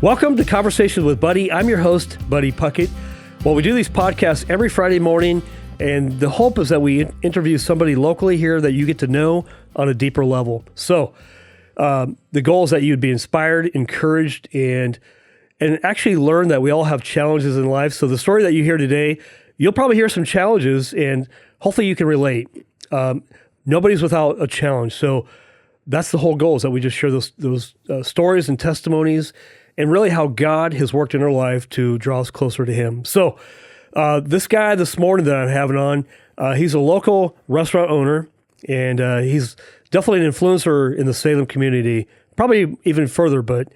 Welcome to Conversations with Buddy. I'm your host, Buddy Puckett. Well, we do these podcasts every Friday morning, and the hope is that we interview somebody locally here that you get to know on a deeper level. So the goal is that you'd be inspired, encouraged, and actually learn that we all have challenges in life. So the story that you hear today, you'll probably hear some challenges, and hopefully you can relate. Nobody's without a challenge. So that's the whole goal, is that we just share those stories and testimonies and really how God has worked in our life to draw us closer to Him. So this guy this morning that I'm having on, he's a local restaurant owner, and he's definitely an influencer in the Salem community, probably even further. But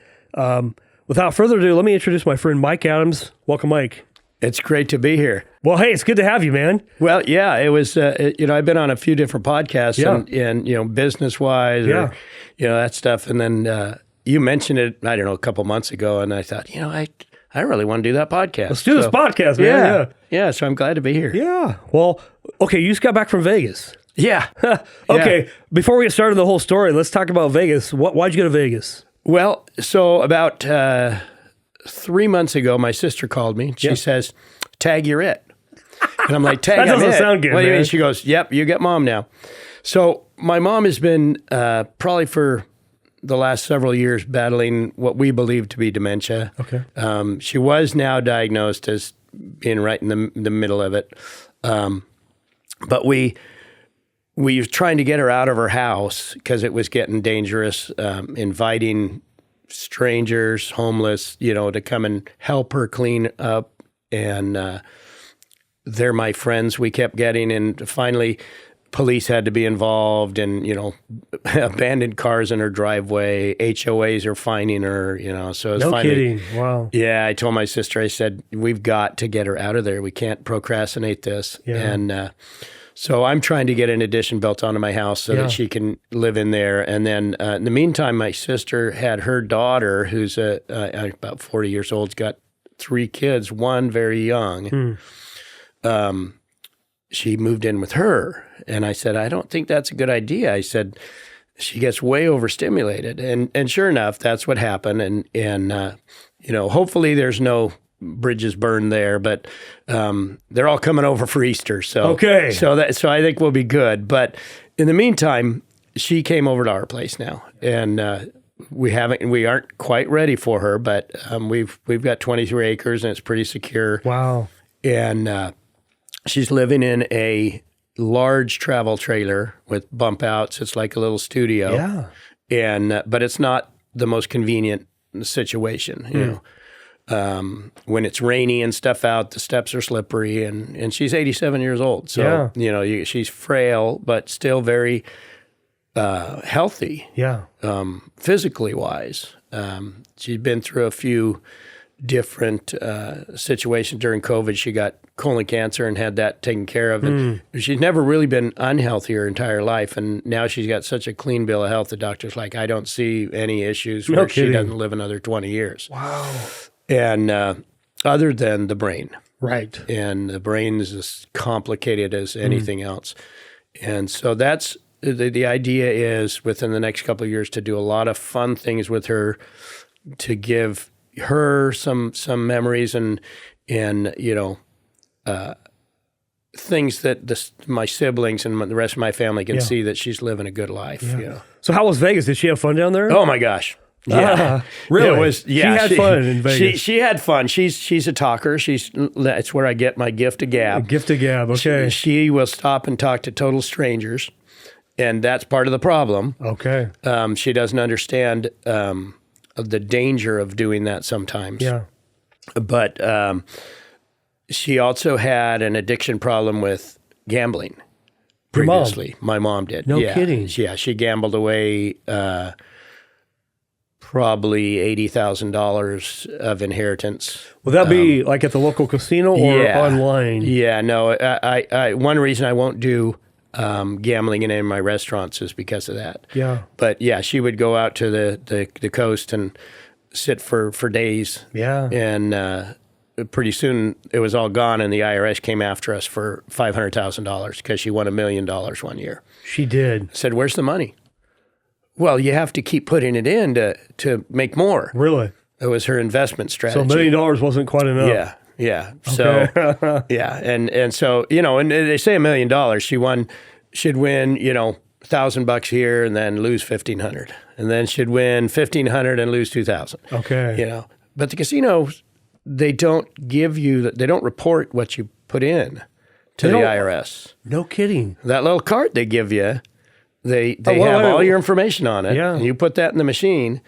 without further ado, let me introduce my friend Mike Adams. Welcome, Mike. It's great to be here. Well, hey, it's good to have you, man. Well, yeah, it was, I've been on a few different podcasts and business-wise or, that stuff. And then you mentioned it, I don't know, a couple months ago, and I thought, I really want to do that podcast. Let's do this podcast, man. Yeah, so I'm glad to be here. Yeah. Well, okay, you just got back from Vegas. Yeah. Okay, Before we get started the whole story, let's talk about Vegas. Why'd you go to Vegas? Well, so about 3 months ago, my sister called me. She says, "Tag, you're it." And I'm like, "Tag, that doesn't sound good, What do you man. mean? She goes, "Yep, you get mom now." So my mom has been probably for the last several years battling what we believe to be dementia. Okay. She was now diagnosed as being right in the middle of it. But we were trying to get her out of her house because it was getting dangerous, inviting strangers, homeless, to come and help her clean up. And they're my friends we kept getting. And finally, police had to be involved, and, abandoned cars in her driveway. HOAs are fining her, so it's No kidding. Wow. Yeah, I told my sister, I said, we've got to get her out of there. We can't procrastinate this. Yeah. And so I'm trying to get an addition built onto my house so that she can live in there. And then in the meantime, my sister had her daughter, who's about 40 years old, got 3 kids, one very young. She moved in with her. And I said, I don't think that's a good idea. I said, she gets way overstimulated. And sure enough, that's what happened. And hopefully there's no bridges burned there, but they're all coming over for Easter. So okay. So I think we'll be good. But in the meantime, she came over to our place now. And we aren't quite ready for her, but we've got 23 acres and it's pretty secure. Wow. And she's living in a large travel trailer with bump outs. It's like a little studio. Yeah. And but it's not the most convenient situation, when it's rainy and stuff out, the steps are slippery, and she's 87 years old. So, she's frail, but still very healthy. Yeah. Physically wise. She's been through a few different situations during COVID. She got colon cancer and had that taken care of. And she's never really been unhealthy her entire life. And now she's got such a clean bill of health. The doctor's like, I don't see any issues where she doesn't live another 20 years. Wow. And other than the brain. Right. And the brain is as complicated as anything else. And so that's the idea is within the next couple of years to do a lot of fun things with her, to give her some memories and things that my siblings and the rest of my family can see that she's living a good life. Yeah. So how was Vegas? Did she have fun down there? Oh my gosh. Yeah. Really? She had fun in Vegas. She had fun. She's a talker. It's where I get my gift of gab. Gift of gab, okay. She will stop and talk to total strangers, and that's part of the problem. Okay. She doesn't understand the danger of doing that sometimes. Yeah. But she also had an addiction problem with gambling previously. My mom did. No kidding. Yeah, she gambled away probably $80,000 of inheritance. Will that be like at the local casino or online? Yeah, no. I one reason I won't do gambling in any of my restaurants is because of that. Yeah. But yeah, she would go out to the coast and sit for days. Yeah. And pretty soon it was all gone, and the IRS came after us for $500,000 because she won $1 million one year. She did. I said, "Where's the money?" Well, you have to keep putting it in to make more. Really? It was her investment strategy. So $1 million wasn't quite enough. Yeah. Yeah. So, yeah. And so, and they say $1 million. She'd win, $1,000 here and then lose 1,500. And then she'd win 1,500 and lose 2,000. Okay. But the casinos, they don't report what you put in to the IRS. No kidding. That little card they give you, they have all your information on it. Yeah. And you put that in the machine.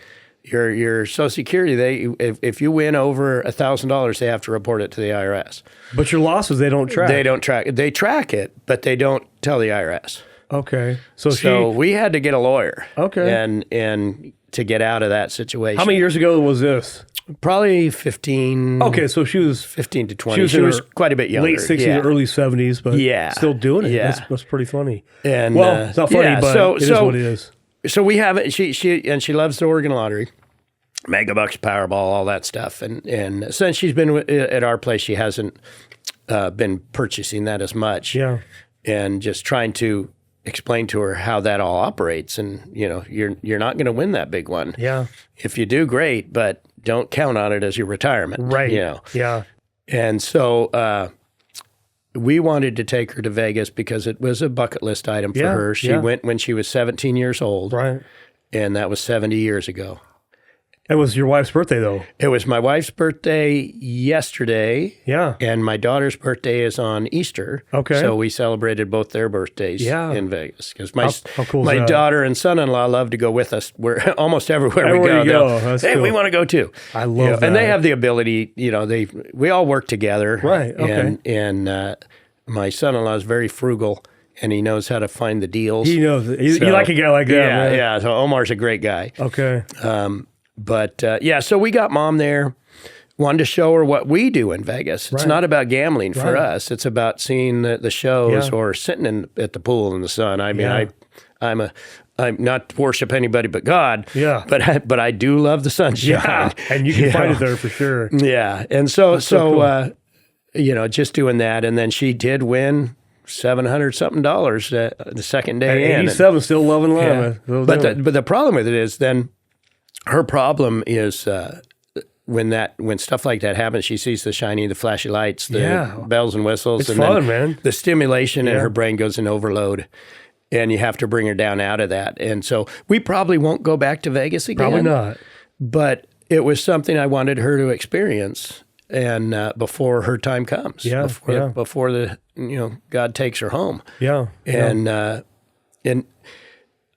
Your Social Security, if you win over $1,000, they have to report it to the IRS. But your losses, they don't track. They don't track it. They track it, but they don't tell the IRS. Okay. So we had to get a lawyer. Okay. And to get out of that situation. How many years ago was this? Probably 15. Okay, so she was 15 to 20. She was quite a bit younger. Late 60s, early 70s, but still doing it. Yeah. That's pretty funny. And it's not funny, but it is what it is. So we have it. She loves the Oregon Lottery, Megabucks, Powerball, all that stuff. And since she's been at our place, she hasn't been purchasing that as much. Yeah. And just trying to explain to her how that all operates. And you're not going to win that big one. Yeah. If you do, great, but don't count on it as your retirement. Right. Yeah. And so we wanted to take her to Vegas because it was a bucket list item for her. She went when she was 17 years old. Right. And that was 70 years ago. It was your wife's birthday, though. It was my wife's birthday yesterday. Yeah. And my daughter's birthday is on Easter. Okay. So we celebrated both their birthdays in Vegas. Because how cool is my that? daughter and son-in-law love to go with us. We're almost everywhere we go. That's hey, cool. we want to go too. I love that. And they have the ability, we all work together. Right. Okay. And my son-in-law is very frugal. And he knows how to find the deals. He knows. You like a guy like that, man. Yeah. So Omar's a great guy. Okay. But so we got Mom there, wanted to show her what we do in Vegas. It's not about gambling for us. It's about seeing the shows or sitting at the pool in the sun. I mean, I'm not to worship anybody but God. Yeah. But I do love the sunshine. Yeah. And you can find it there for sure. Yeah. And so cool. just doing that. And then she did win $700 something the second day in. 87, still loving life. Yeah. But the problem with it is then her problem is when stuff like that happens, she sees the shiny, the flashy lights, the bells and whistles. It's and fun, then man. The stimulation in her brain goes in overload, and you have to bring her down out of that. And so we probably won't go back to Vegas again. Probably not. But it was something I wanted her to experience, and before her time comes, before the God takes her home, and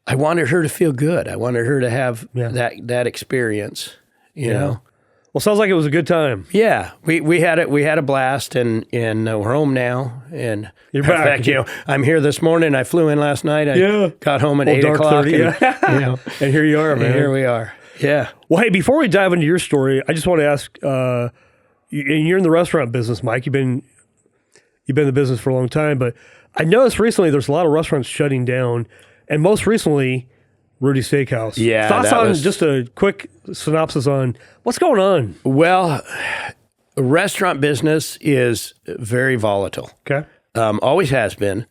I wanted her to feel good. I wanted her to have that experience, you know. Well, sounds like it was a good time. Yeah, we had it. We had a blast, and we're home now. And you're back. In fact, I'm here this morning. I flew in last night. I got home at 8 o'clock. 30, and here you are, man. And here we are. Yeah. Well, hey, before we dive into your story, I just want to ask. You're in the restaurant business, Mike. You've been in the business for a long time, but I noticed recently there's a lot of restaurants shutting down. And most recently, Rudy's Steakhouse. Yeah. Thoughts on just a quick synopsis on what's going on? Well, restaurant business is very volatile. Okay. Always has been.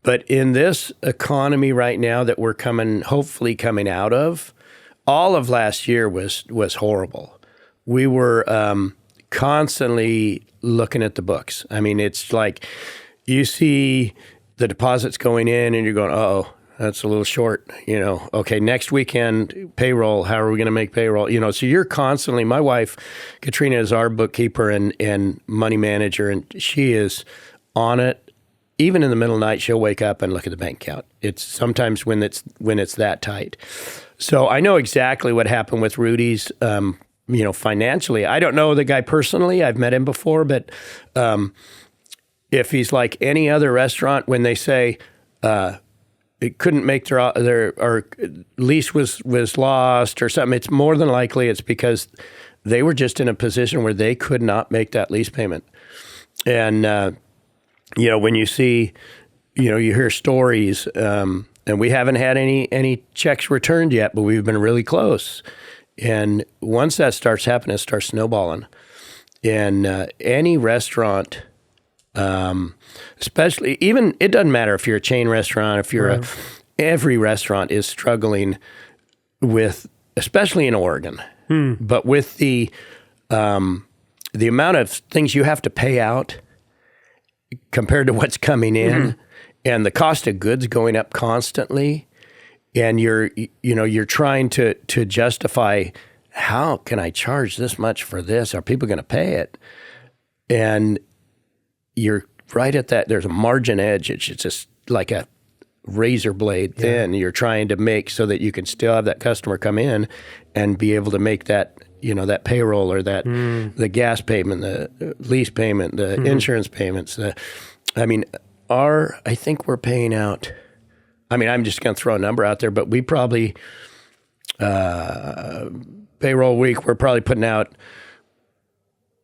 But in this economy right now that we're hopefully coming out of, all of last year was horrible. We were constantly looking at the books. I mean, it's like you see the deposits going in and you're going, uh-oh. That's a little short, Okay, next weekend, payroll, how are we going to make payroll? So you're constantly, my wife, Katrina, is our bookkeeper and money manager, and she is on it. Even in the middle of the night, she'll wake up and look at the bank account. It's sometimes when it's that tight. So I know exactly what happened with Rudy's, financially. I don't know the guy personally. I've met him before, but if he's like any other restaurant, when they say, it couldn't make their or lease was lost or something, it's more than likely it's because they were just in a position where they could not make that lease payment. And, when you see, you hear stories, and we haven't had any checks returned yet, but we've been really close. And once that starts happening, it starts snowballing. And any restaurant, especially even, it doesn't matter if you're a chain restaurant, if you're every restaurant is struggling with especially in Oregon. But with the amount of things you have to pay out compared to what's coming in, and the cost of goods going up constantly, and you're trying to justify, how can I charge this much for this? Are people going to pay it? And you're right at that. There's a margin edge. It's just like a razor blade thin. You're trying to make so that you can still have that customer come in and be able to make that, that payroll or that the gas payment, the lease payment, the insurance payments. I think we're paying out. I'm just going to throw a number out there, but we probably payroll week, we're probably putting out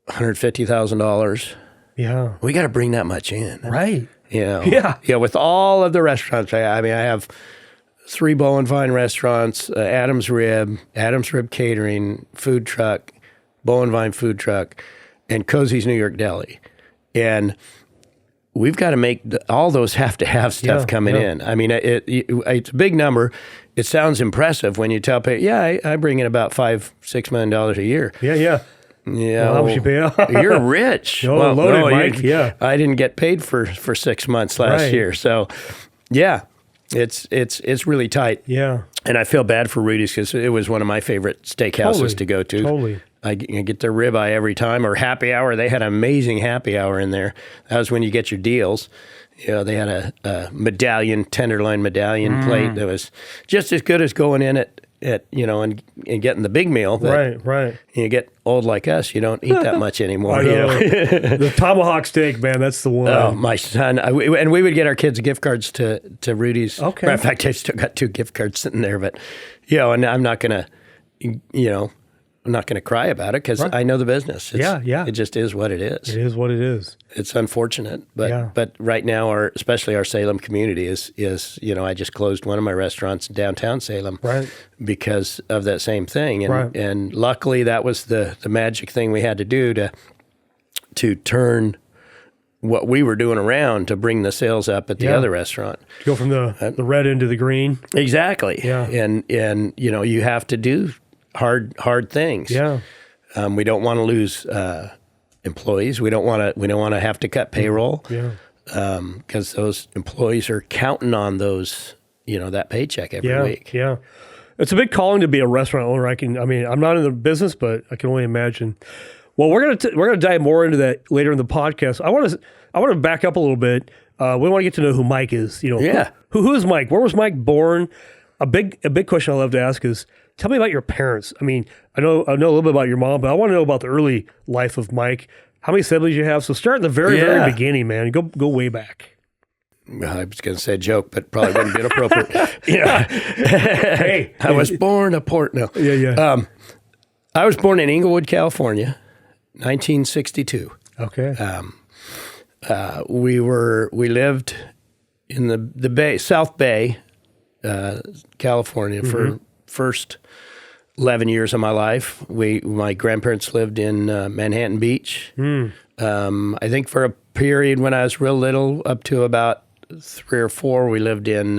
$150,000. Yeah, we got to bring that much in, right? Yeah. With all of the restaurants, I have 3 Bow and Vine restaurants, Adam's Rib Catering, food truck, Bow and Vine food truck, and Cozy's New York Deli, and we've got to make all those have to have stuff coming in. It's a big number. It sounds impressive when you tell people, I bring in about $5-6 million a year. Yeah. Well, how much you pay out? You're rich. Loaded, Mike. I didn't get paid for 6 months last year. So, it's really tight. Yeah. And I feel bad for Rudy's because it was one of my favorite steakhouses to go to. Totally. I get their ribeye every time, or happy hour. They had an amazing happy hour in there. That was when you get your deals. They had a medallion, tenderloin medallion plate that was just as good as going in and getting the big meal. Right. You get old like us, you don't eat that much anymore. The tomahawk steak, man, that's the one. Oh, my son. And we would get our kids gift cards to Rudy's. Okay. Matter of fact, I still got 2 gift cards sitting there, but, and I'm not going to cry about it because I know the business. It just is what it is. It is what it is. It's unfortunate, but right now, especially our Salem community is I just closed one of my restaurants in downtown Salem, because of that same thing, and luckily that was the magic thing we had to do to turn what we were doing around to bring the sales up at the other restaurant. Go from the red into the green. Exactly. Yeah. And you have to do hard things. Yeah. We don't want to lose employees. We don't want to have to cut payroll. Yeah. Because those employees are counting on those, that paycheck every week. Yeah. It's a big calling to be a restaurant owner. I'm not in the business, but I can only imagine. Well, we're gonna dive more into that later in the podcast. I want to back up a little bit. We want to get to know who Mike is. Who is Mike? Where was Mike born? A big question I love to ask is, tell me about your parents. I know a little bit about your mom, but I want to know about the early life of Mike. How many siblings you have? So start at the very, very beginning, man. Go way back. I was going to say a joke, but probably wouldn't be appropriate. Hey, I was born a port. No. Yeah. I was born in Inglewood, California, 1962. Okay. We lived in the Bay, South Bay, California for first 11 years of my life. My grandparents lived in Manhattan Beach. I think for a period when I was real little, up to about 3 or 4, we lived in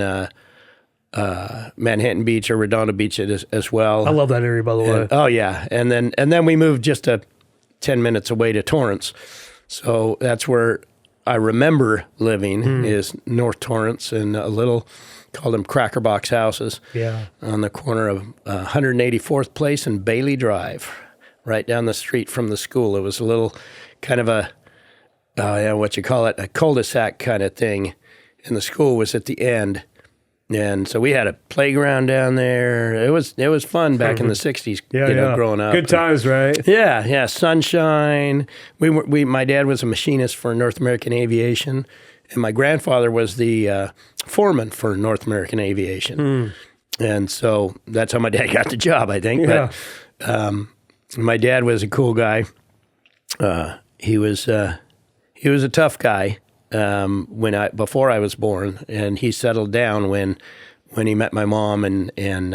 Manhattan Beach or Redondo Beach as well. I love that area, by the way. Oh yeah, and then we moved just 10 minutes away to Torrance. So that's where I remember living is North Torrance, and a little, called them Cracker Box houses. Yeah. On the corner of 184th Place and Bailey Drive, right down the street from the school. It was a little kind of a cul-de-sac kind of thing, and the school was at the end. And so we had a playground down there. It was fun back in the 60s, growing up. Good times, right? Yeah, sunshine. My dad was a machinist for North American Aviation, and my grandfather was the foreman for North American Aviation. And so that's how my dad got the job, I think. Yeah. But my dad was a cool guy. He was a tough guy. Before I was born, and he settled down when he met my mom, and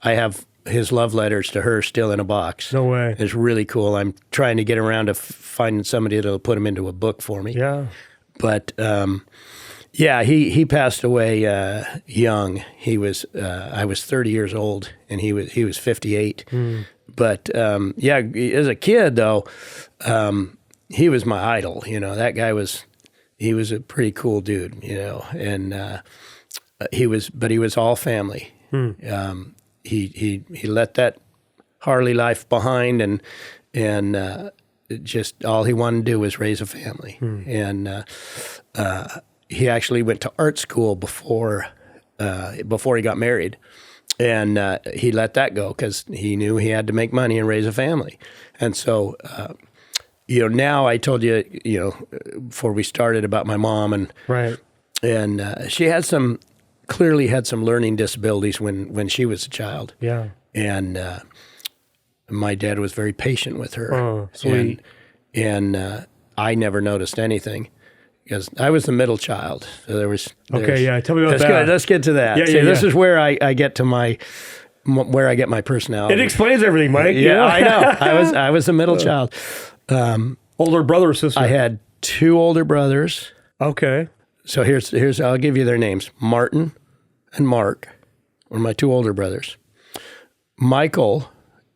I have his love letters to her still in a box. No way. It's really cool. I'm trying to get around to finding somebody that'll put them into a book for me. Yeah. But Yeah, he passed away young. He was I was 30 years old, and he was 58. But yeah, as a kid though, he was my idol. That guy he was a pretty cool dude. And he was all family. He let that Harley life behind, and just all he wanted to do was raise a family. And he actually went to art school before he got married, and he let that go because he knew he had to make money and raise a family. And so, now I told you, before we started about my mom, and Right. and she clearly had some learning disabilities when she was a child. Yeah. And my dad was very patient with her. Oh, sweet. And I never noticed anything because I was the middle child. So Okay, yeah. Tell me about let's that. Go, let's get to that. Yeah, See, yeah, this yeah. is where I get to where I get my personality. It explains everything, Mike. Yeah, I know. I was the middle child. Older brother or sister? I had two older brothers. Okay. So here's I'll give you their names. Martin and Mark were my two older brothers. Michael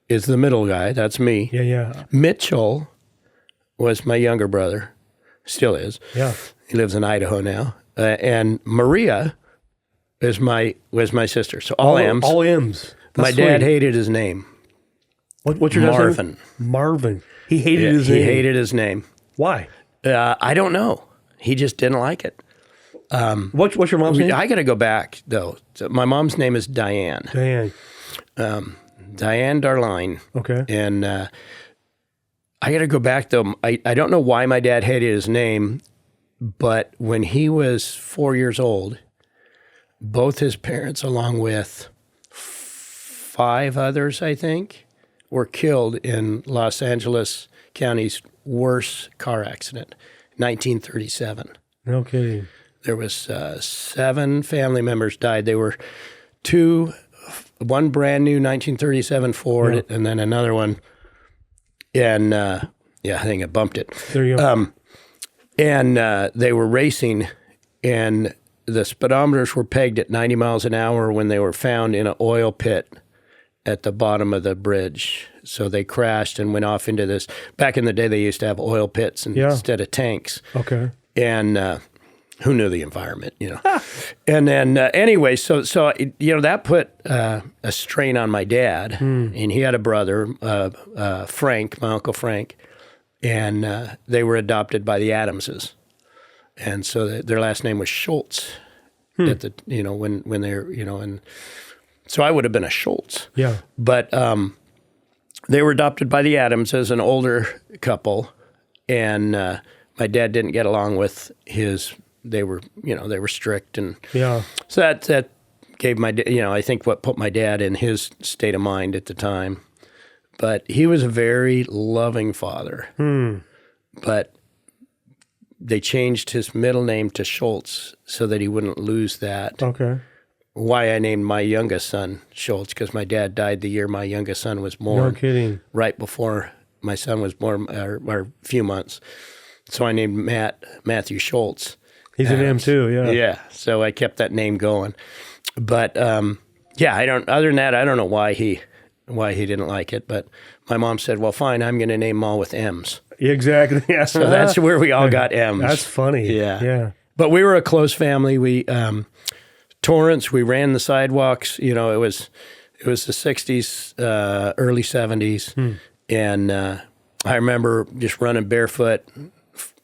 is the middle guy. That's me. Yeah, yeah. Mitchell was my younger brother. Still is. Yeah. He lives in Idaho now. And Maria was my sister. So all M's. All M's. My dad hated his name. What's your dad's Marvin. name? Marvin. He hated his name. He hated his name. Why? I don't know. He just didn't like it. What's your mom's name? I got to go back, though. So my mom's name is Diane. Diane. Diane Darline. Okay. And I got to go back, though. I don't know why my dad hated his name, but when he was 4 years old, both his parents, along with 5 others, I think, were killed in Los Angeles County's worst car accident, 1937. No kidding. There was 7 family members died. They were one brand new 1937 Ford, and then another one. And I think I bumped it. There you go. And they were racing, and the speedometers were pegged at 90 miles an hour when they were found in an oil pit at the bottom of the bridge. So they crashed and went off into this. Back in the day, they used to have oil pits instead of tanks. Okay. And who knew the environment, And then anyway, so that put a strain on my dad. And he had a brother, Frank, my Uncle Frank, and they were adopted by the Adamses. And so their last name was Schultz at the, when they're, and so I would have been a Schultz. Yeah. But they were adopted by the Adamses, an older couple, and my dad didn't get along with they were strict, and so that gave I think what put my dad in his state of mind at the time. But he was a very loving father. But they changed his middle name to Schultz so that he wouldn't lose that. Okay. Why I named my youngest son Schultz, because my dad died the year my youngest son was born. No kidding. Right before my son was born, or a few months. So I named Matthew Schultz. He's an M too, yeah. Yeah, so I kept that name going. But I don't. Other than that, I don't know why he didn't like it. But my mom said, "Well, fine, I'm going to name them all with M's." Exactly. Yeah. So that's where we all got M's. That's funny. Yeah. Yeah. But we were a close family. We Torrance. We ran the sidewalks. It was the '60s, early '70s, and I remember just running barefoot.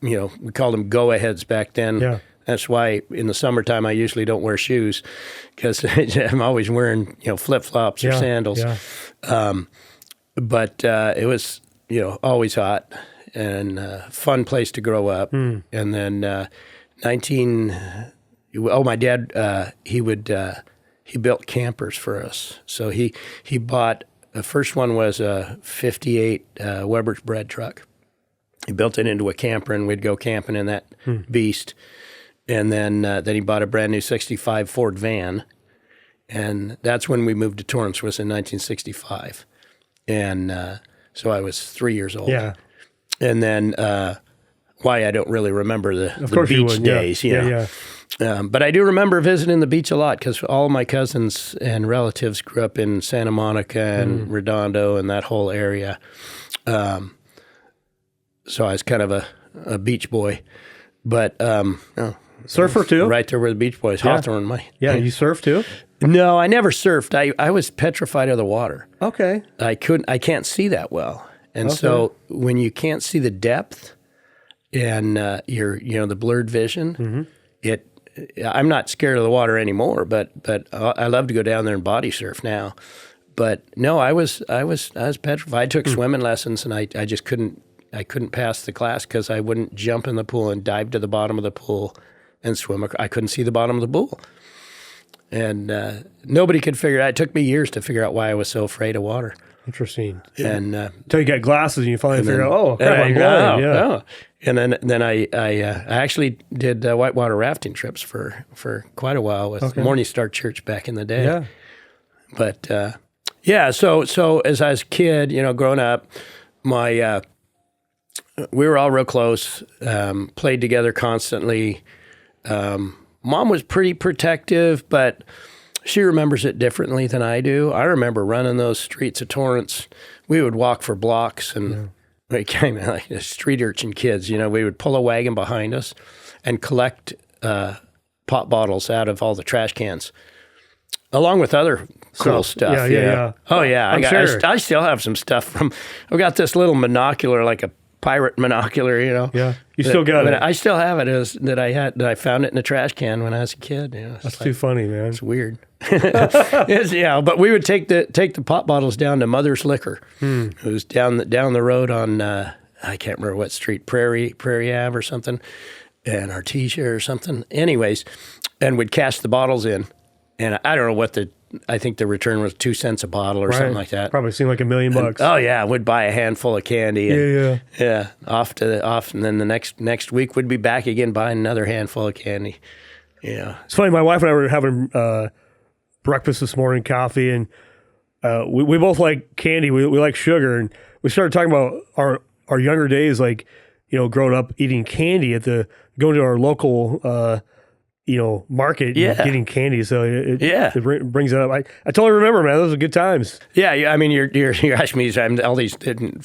We called them go-aheads back then. Yeah. That's why in the summertime I usually don't wear shoes because I'm always wearing flip-flops or sandals. Yeah. But it was always hot and fun place to grow up. And then my dad he built campers for us. So he bought the first one was a '58 Weber's bread truck. He built it into a camper, and we'd go camping in that beast. And then he bought a brand new '65 Ford van, and that's when we moved to Torrance. Was in 1965, and so I was 3 years old. Yeah. And then why I don't really remember the course you beach would, days. You know? But I do remember visiting the beach a lot because all of my cousins and relatives grew up in Santa Monica and Redondo and that whole area. So I was kind of a beach boy. But surfer too? Right there where the Beach Boys, Hawthorne. You surf too? No, I never surfed. I was petrified of the water. Okay. I can't see that well. And so when you can't see the depth and the blurred vision, I'm not scared of the water anymore, but I love to go down there and body surf now. But no, I was petrified. I took swimming lessons and I just couldn't pass the class because I wouldn't jump in the pool and dive to the bottom of the pool and swim. I couldn't see the bottom of the pool. And nobody could figure it out. It took me years to figure out why I was so afraid of water. Interesting. And until you got glasses and you finally figure out, oh, crap, I'm blind. Oh. And then I actually did whitewater rafting trips for quite a while with Morning Star Church back in the day. Yeah. But so as I was a kid, growing up, we were all real close, played together constantly. Mom was pretty protective, but she remembers it differently than I do. I remember running those streets of Torrance. We would walk for blocks and we came like street urchin kids. We would pull a wagon behind us and collect pop bottles out of all the trash cans, along with other cool stuff. Yeah. Oh, yeah. I I still have some stuff I've got this little monocular, like a pirate monocular, Yeah, you still got it. I still have it. I found it in a trash can when I was a kid. That's too funny, man. It's weird. But we would take the pop bottles down to Mother's Liquor. It was down the road on I can't remember what street, Prairie Ave or something, and Artesia or something. Anyways, and we'd cash the bottles in, and I don't know I think the return was 2 cents a bottle or something like that. Probably seemed like $1 million. Oh yeah, we'd buy a handful of candy. And, Yeah. Off, and then the next week we'd be back again buying another handful of candy. Yeah. It's funny. My wife and I were having breakfast this morning, coffee, and we both like candy. We like sugar, and we started talking about our younger days, like growing up eating candy going to our local. Market, getting candy. So it brings it up. I totally remember, man. Those were good times. Yeah. I mean, you're asking me, all these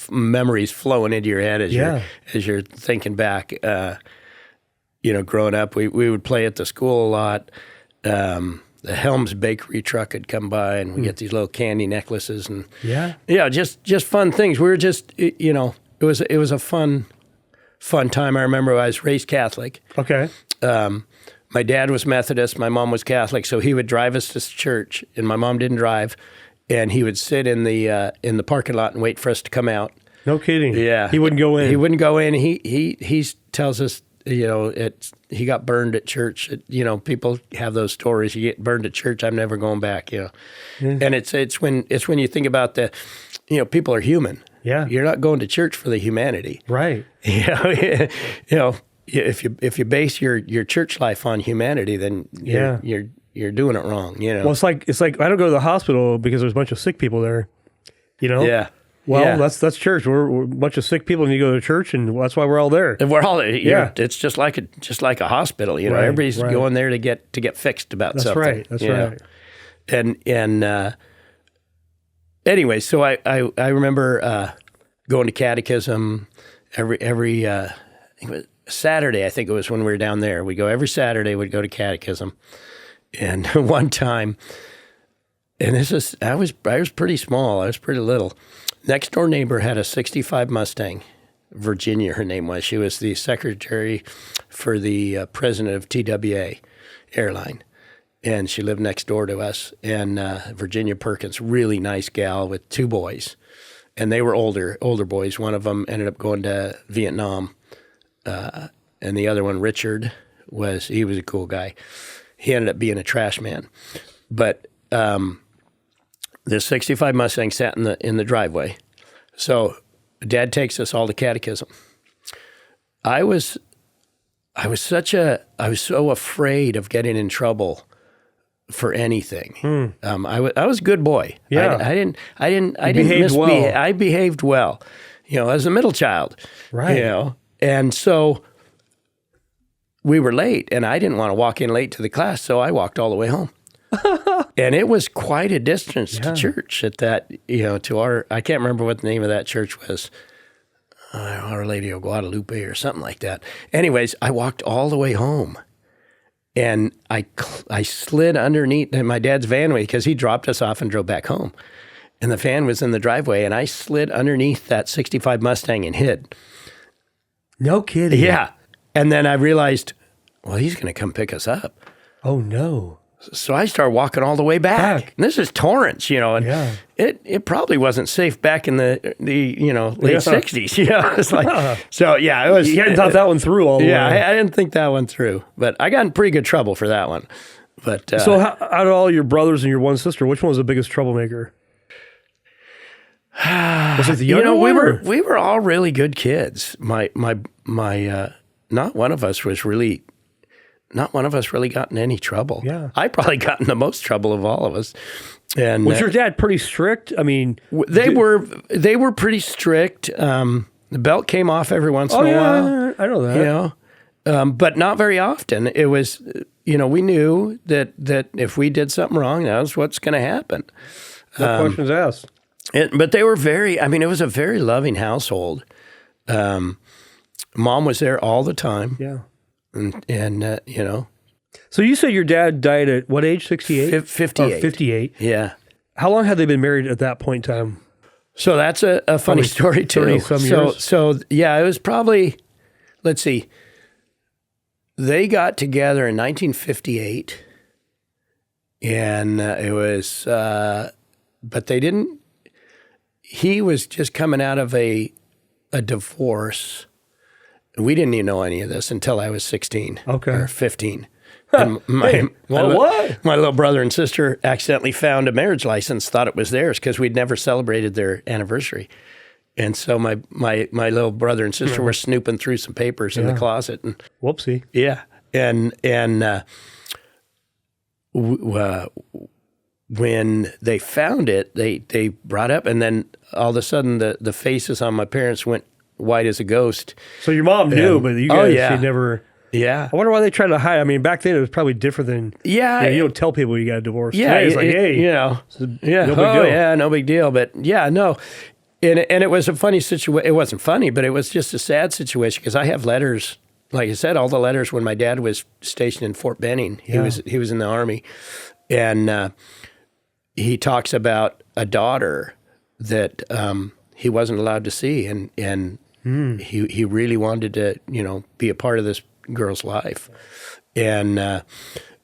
memories flowing into your head as you're thinking back. Growing up, we would play at the school a lot. The Helms Bakery truck would come by, and we get these little candy necklaces, and just fun things. We were just, it was a fun time. I remember I was raised Catholic. Okay. My dad was Methodist. My mom was Catholic, so he would drive us to church, and my mom didn't drive, and he would sit in the parking lot and wait for us to come out. No kidding. Yeah, he wouldn't go in. He wouldn't go in. He tells us, he got burned at church. People have those stories. You get burned at church, I'm never going back. And it's when you think about people are human. Yeah, you're not going to church for the humanity. Right. If you base your church life on humanity, then you're doing it wrong. Well, it's like I don't go to the hospital because there's a bunch of sick people there. Yeah. Well, that's church. We're a bunch of sick people, and you go to church, and that's why we're all there. And we're all It's just like a hospital. Right, everybody's going there to get fixed about something. That's right. And anyway, so I remember going to catechism every Saturday. I think it was when we were down there. We go every Saturday. We'd go to catechism, and one time, and I was pretty small. I was pretty little. Next door neighbor had a '65 Mustang, Virginia. Her name was. She was the secretary for the president of TWA airline, and she lived next door to us. And Virginia Perkins, really nice gal with 2 boys, and they were older boys. One of them ended up going to Vietnam. And the other one, Richard, he was a cool guy. He ended up being a trash man. But the '65 Mustang sat in the driveway. So Dad takes us all to catechism. I was so afraid of getting in trouble for anything. I was a good boy. Yeah. I didn't misbehave. Well. I behaved well. As a middle child. Right. And so we were late, and I didn't want to walk in late to the class, so I walked all the way home. And it was quite a distance to church at that, to our, I can't remember what the name of that church was, Our Lady of Guadalupe or something like that. Anyways, I walked all the way home, and I slid underneath my dad's van because he dropped us off and drove back home. And the van was in the driveway, and I slid underneath that 65 Mustang and hid. No kidding. Yeah. And then I realized, well, he's going to come pick us up. Oh, no. So I started walking all the way back. And this is Torrance, and it probably wasn't safe back in the late 60s. Yeah. It's like, so yeah, it was. You hadn't thought that one through all the way. Yeah, I didn't think that one through, but I got in pretty good trouble for that one. But so out of all your brothers and your one sister, which one was the biggest troublemaker? Was it the younger one? We were all really good kids. My not one of us really got in any trouble. Yeah. I probably got in the most trouble of all of us. And was your dad pretty strict? I mean, they were pretty strict. The belt came off every once in a while. I know that. But not very often. It was, we knew that if we did something wrong, that was what's going to happen. No questions asked. But they were it was a very loving household. Mom was there all the time. Yeah. And So you said your dad died at what age? 68? 58. 58. Yeah. How long had they been married at that point in time? So that's a funny story too. 30-some years? So yeah, it was probably, let's see, they got together in 1958, and it was, but they didn't. He was just coming out of a divorce. We didn't even know any of this until I was 16 or 15. And my little brother and sister accidentally found a marriage license, thought it was theirs because we'd never celebrated their anniversary. And so my little brother and sister were snooping through some papers in the closet. And whoopsie. Yeah. And when they found it, they brought up, and then all of a sudden the faces on my parents went white as a ghost. So your mom knew, but you guys, she never. Yeah. I wonder why they tried to hide. I mean, back then it was probably different than. Yeah. You don't tell people you got a divorce. Yeah. Today it's like, hey. No big deal. Yeah, no big deal. But yeah, no. And it was a funny situation. It wasn't funny, but it was just a sad situation because I have letters. Like I said, all the letters when my dad was stationed in Fort Benning. He was in the Army. And he talks about a daughter that he wasn't allowed to see, and he really wanted to be a part of this girl's life. And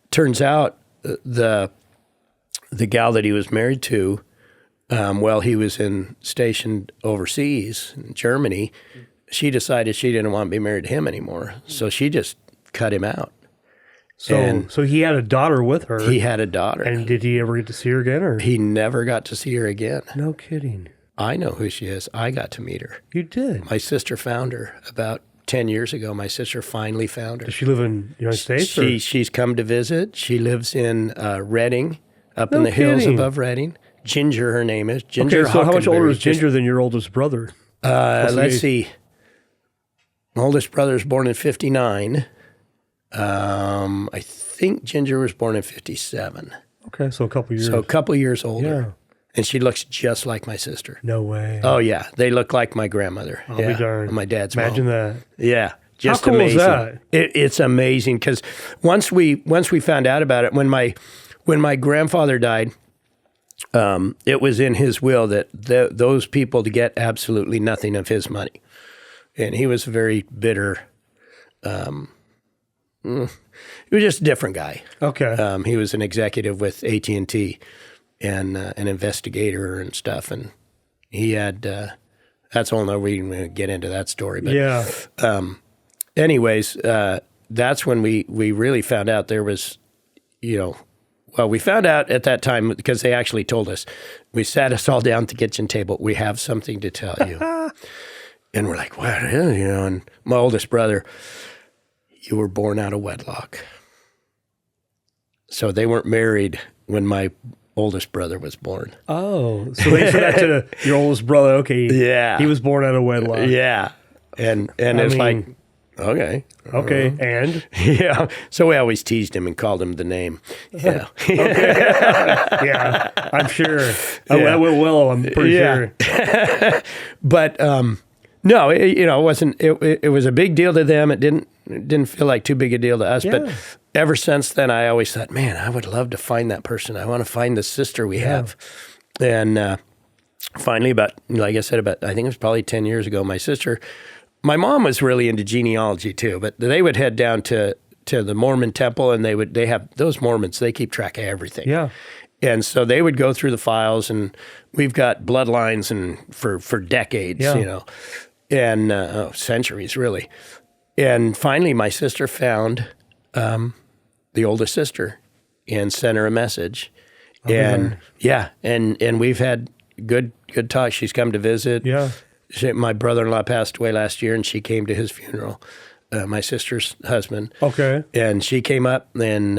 turns out the gal that he was married to, while he was stationed overseas in Germany, she decided she didn't want to be married to him anymore, so she just cut him out. So he had a daughter with her. He had a daughter. And did he ever get to see her again? Or he never got to see her again. No kidding. I know who she is. I got to meet her. You did? My sister found her about 10 years ago. My sister finally found her. Does she live in the United States? She's come to visit. She lives in Redding, up in the hills above Redding. Ginger, her name is. Ginger. Okay, so how much older is Ginger than your oldest brother? Let's see. My oldest brother was born in 59. I think Ginger was born in 57. Okay, so a couple years. So a couple years older. Yeah. And she looks just like my sister. No way. Oh, yeah. They look like my grandmother. I'll be darned. My dad's Imagine mom. that. Yeah. Just How cool amazing. is that? It's amazing because once we found out about it, when my grandfather died, it was in his will that those people to get absolutely nothing of his money. And he was a very bitter. He was just a different guy. Okay. He was an executive with AT&T and an investigator and stuff. And he had, that's all we can get into that story. But yeah. Anyways, that's when we really found out there was, well, we found out at that time because they actually told us. We sat us all down at the kitchen table. We have something to tell you. And we're like, what? And my oldest brother, you were born out of wedlock. So they weren't married when my oldest brother was born. Oh, so they said that to your oldest brother. Okay. Yeah. He was born out of wedlock. Yeah. And I it's like, mean, okay. okay, and Yeah. So we always teased him and called him the name. Yeah. yeah, I'm sure. I will. I'm pretty sure. But no, it wasn't. It was a big deal to them. It didn't feel like too big a deal to us. Yeah. But ever since then, I always thought, man, I would love to find that person. I want to find the sister we have. And finally, like I said, I think it was probably 10 years ago, my mom was really into genealogy too, but they would head down to the Mormon temple, and they have those Mormons, they keep track of everything. Yeah. And so they would go through the files, and we've got bloodlines and for decades, and centuries really. And finally, my sister found the oldest sister and sent her a message. And and we've had good talk. She's come to visit. Yeah. My brother-in-law passed away last year, and she came to his funeral, my sister's husband. Okay. And she came up, and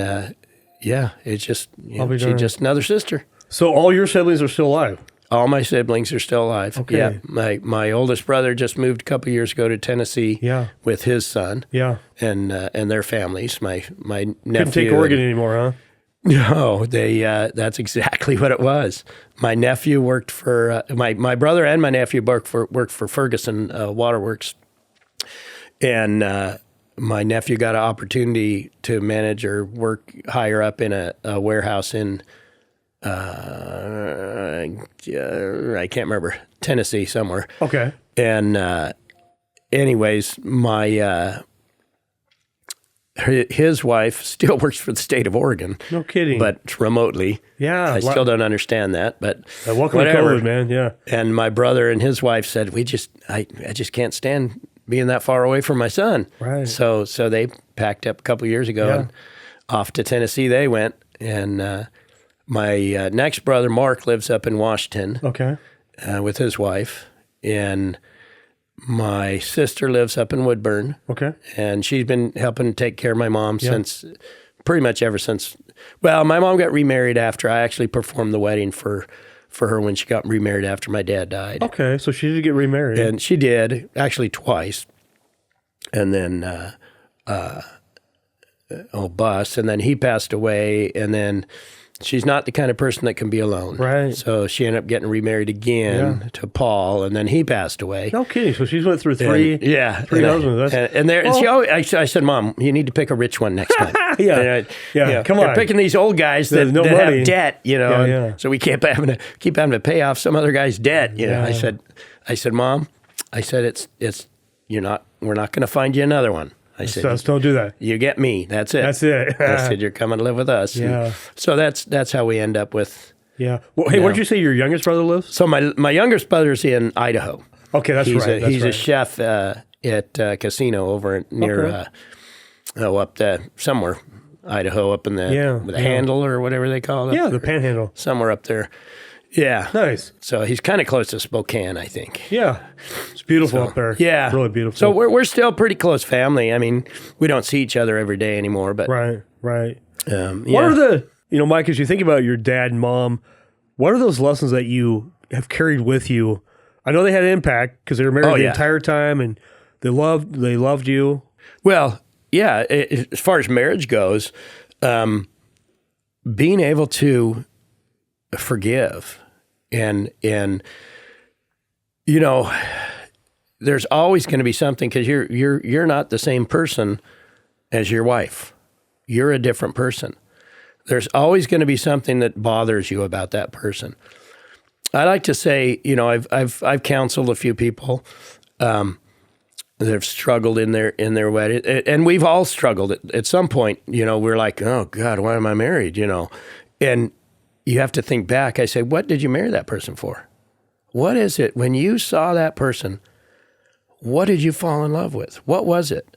it's just, she's just another sister. So all your siblings are still alive? All my siblings are still alive. Okay. Yeah. My oldest brother just moved a couple years ago to Tennessee with his son and their families. My nephew. Couldn't take Oregon anymore, huh? No, that's exactly what it was. My nephew worked for my brother and my nephew worked for Ferguson Waterworks, and my nephew got an opportunity to manage or work higher up in a warehouse in I can't remember, Tennessee somewhere. Okay. And anyways, his wife still works for the state of Oregon. No kidding. But remotely. Yeah. I still don't understand that, but welcome whatever. to COVID, man. Yeah. And my brother and his wife said, I just can't stand being that far away from my son. Right. So they packed up a couple of years ago and off to Tennessee they went. And my next brother, Mark, lives up in Washington. Okay. With his wife. And my sister lives up in Woodburn. Okay. And she's been helping take care of my mom since, pretty much ever since, well, my mom got remarried after I actually performed the wedding for her when she got remarried after my dad died. Okay, so she did get remarried. And she did, actually twice. And then, Bus, and then he passed away, and then she's not the kind of person that can be alone. Right. So she ended up getting remarried again to Paul, and then he passed away. No kidding. So she's went through three husbands. I said, Mom, you need to pick a rich one next time. Come on. You're picking these old guys that have debt, so we keep having to pay off some other guy's debt. I said, Mom, it's we're not going to find you another one. I said, don't do that. You get me. That's it. That's it. I said, you're coming to live with us. Yeah. And so that's how we end up with. Yeah. Well, hey, where did you say your youngest brother lives? So my youngest brother's in Idaho. Okay, He's a chef at a casino over near up there somewhere, Idaho, up in the Handle or whatever they call it. Yeah, the Panhandle. Somewhere up there. Yeah. Nice. So he's kind of close to Spokane, I think. Yeah. It's beautiful up there. Yeah. Really beautiful. So we're still pretty close family. I mean, we don't see each other every day anymore, but. Right. What are the, Mike, as you think about your dad and mom, what are those lessons that you have carried with you? I know they had an impact because they were married the entire time and they loved you. Well, yeah. As far as marriage goes, being able to forgive and there's always going to be something because you're not the same person as your wife. You're a different person. There's always going to be something that bothers you about that person. I like to say, I've counseled a few people that have struggled in their wedding, and we've all struggled at some point. We're like, oh God, why am I married? And you have to think back. I say, what did you marry that person for? What is it when you saw that person? What did you fall in love with? What was it?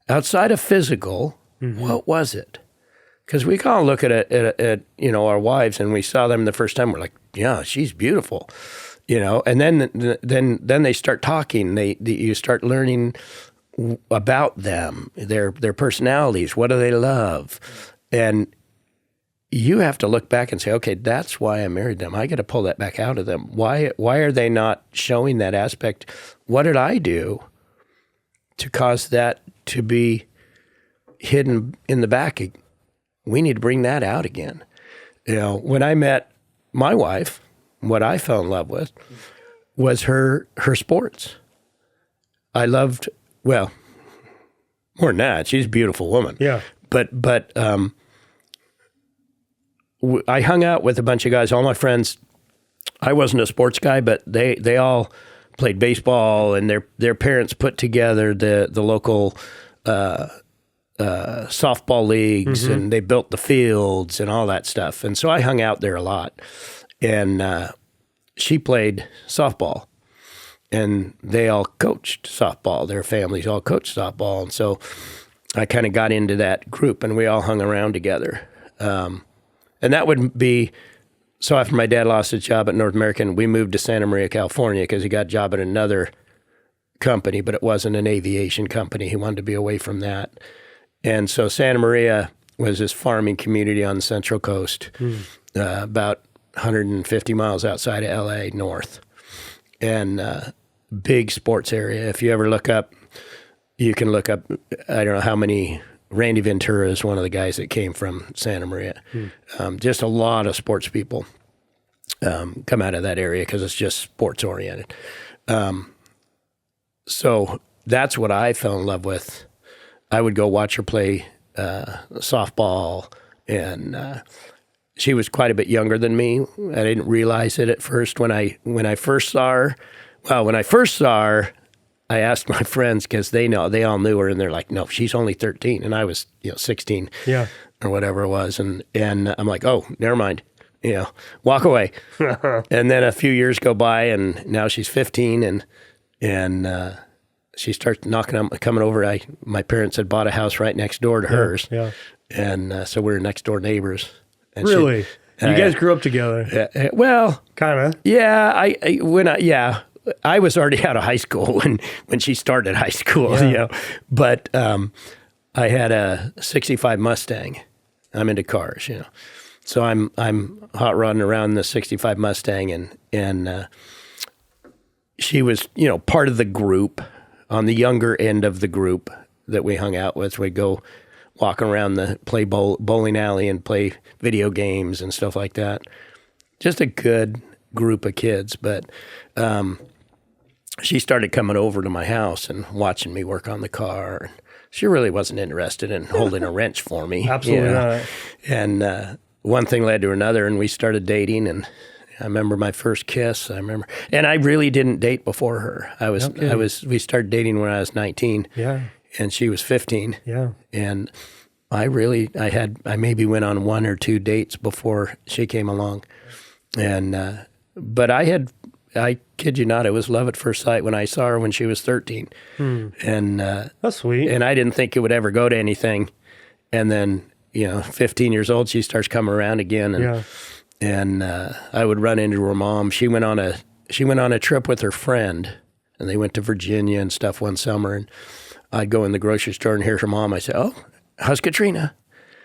Outside of physical, what was it? Because we kind of look at our wives and we saw them the first time. We're like, yeah, she's beautiful, And then they start talking. You start learning about them, their personalities. What do they love? And you have to look back and say, okay, that's why I married them. I got to pull that back out of them. Why are they not showing that aspect? What did I do to cause that to be hidden in the back. We need to bring that out again. When I met my wife, what I fell in love with was her sports. I loved, well, more than that, she's a beautiful woman. Yeah. But I hung out with a bunch of guys, all my friends. I wasn't a sports guy, but they all played baseball, and their parents put together the local softball leagues, and they built the fields and all that stuff. And so I hung out there a lot. And she played softball, and they all coached softball. Their families all coached softball. And so I kind of got into that group, and we all hung around together. And that would be, so after my dad lost his job at North American, we moved to Santa Maria, California, because he got a job at another company, but it wasn't an aviation company. He wanted to be away from that. And so Santa Maria was this farming community on the Central Coast, about 150 miles outside of LA north, and big sports area. If you ever look up, you can look up, I don't know how many, Randy Ventura is one of the guys that came from Santa Maria. Just a lot of sports people come out of that area because it's just sports oriented. So that's what I fell in love with. I would go watch her play softball, and she was quite a bit younger than me. I didn't realize it at first when I first saw her. Well, when I first saw her, I asked my friends because they all knew her, and they're like, "No, she's only 13," and I was 16, or whatever it was, and I'm like, "Oh, never mind." Walk away. And then a few years go by, and now she's 15, and she starts coming over. My parents had bought a house right next door to hers, and so we were next door neighbors. And really? You guys grew up together? Well, kind of. Yeah, I was already out of high school when she started high school. But I had a '65 Mustang. I'm into cars, so I'm hot rodding around the '65 Mustang, and she was part of the group. On the younger end of the group that we hung out with, we'd go walk around play bowling alley and play video games and stuff like that. Just a good group of kids. But she started coming over to my house and watching me work on the car. She really wasn't interested in holding a wrench for me. Absolutely not. And one thing led to another, and we started dating, and I remember my first kiss. And I really didn't date before her. We started dating when I was 19. Yeah. And she was 15. Yeah. And I maybe went on one or two dates before she came along. And, but I kid you not, it was love at first sight when I saw her when she was 13. And, that's sweet. And I didn't think it would ever go to anything. And then, 15 years old, she starts coming around again. And, and I would run into her mom. She went on a trip with her friend, and they went to Virginia and stuff one summer. And I'd go in the grocery store and hear her mom. I said, "Oh, how's Katrina?"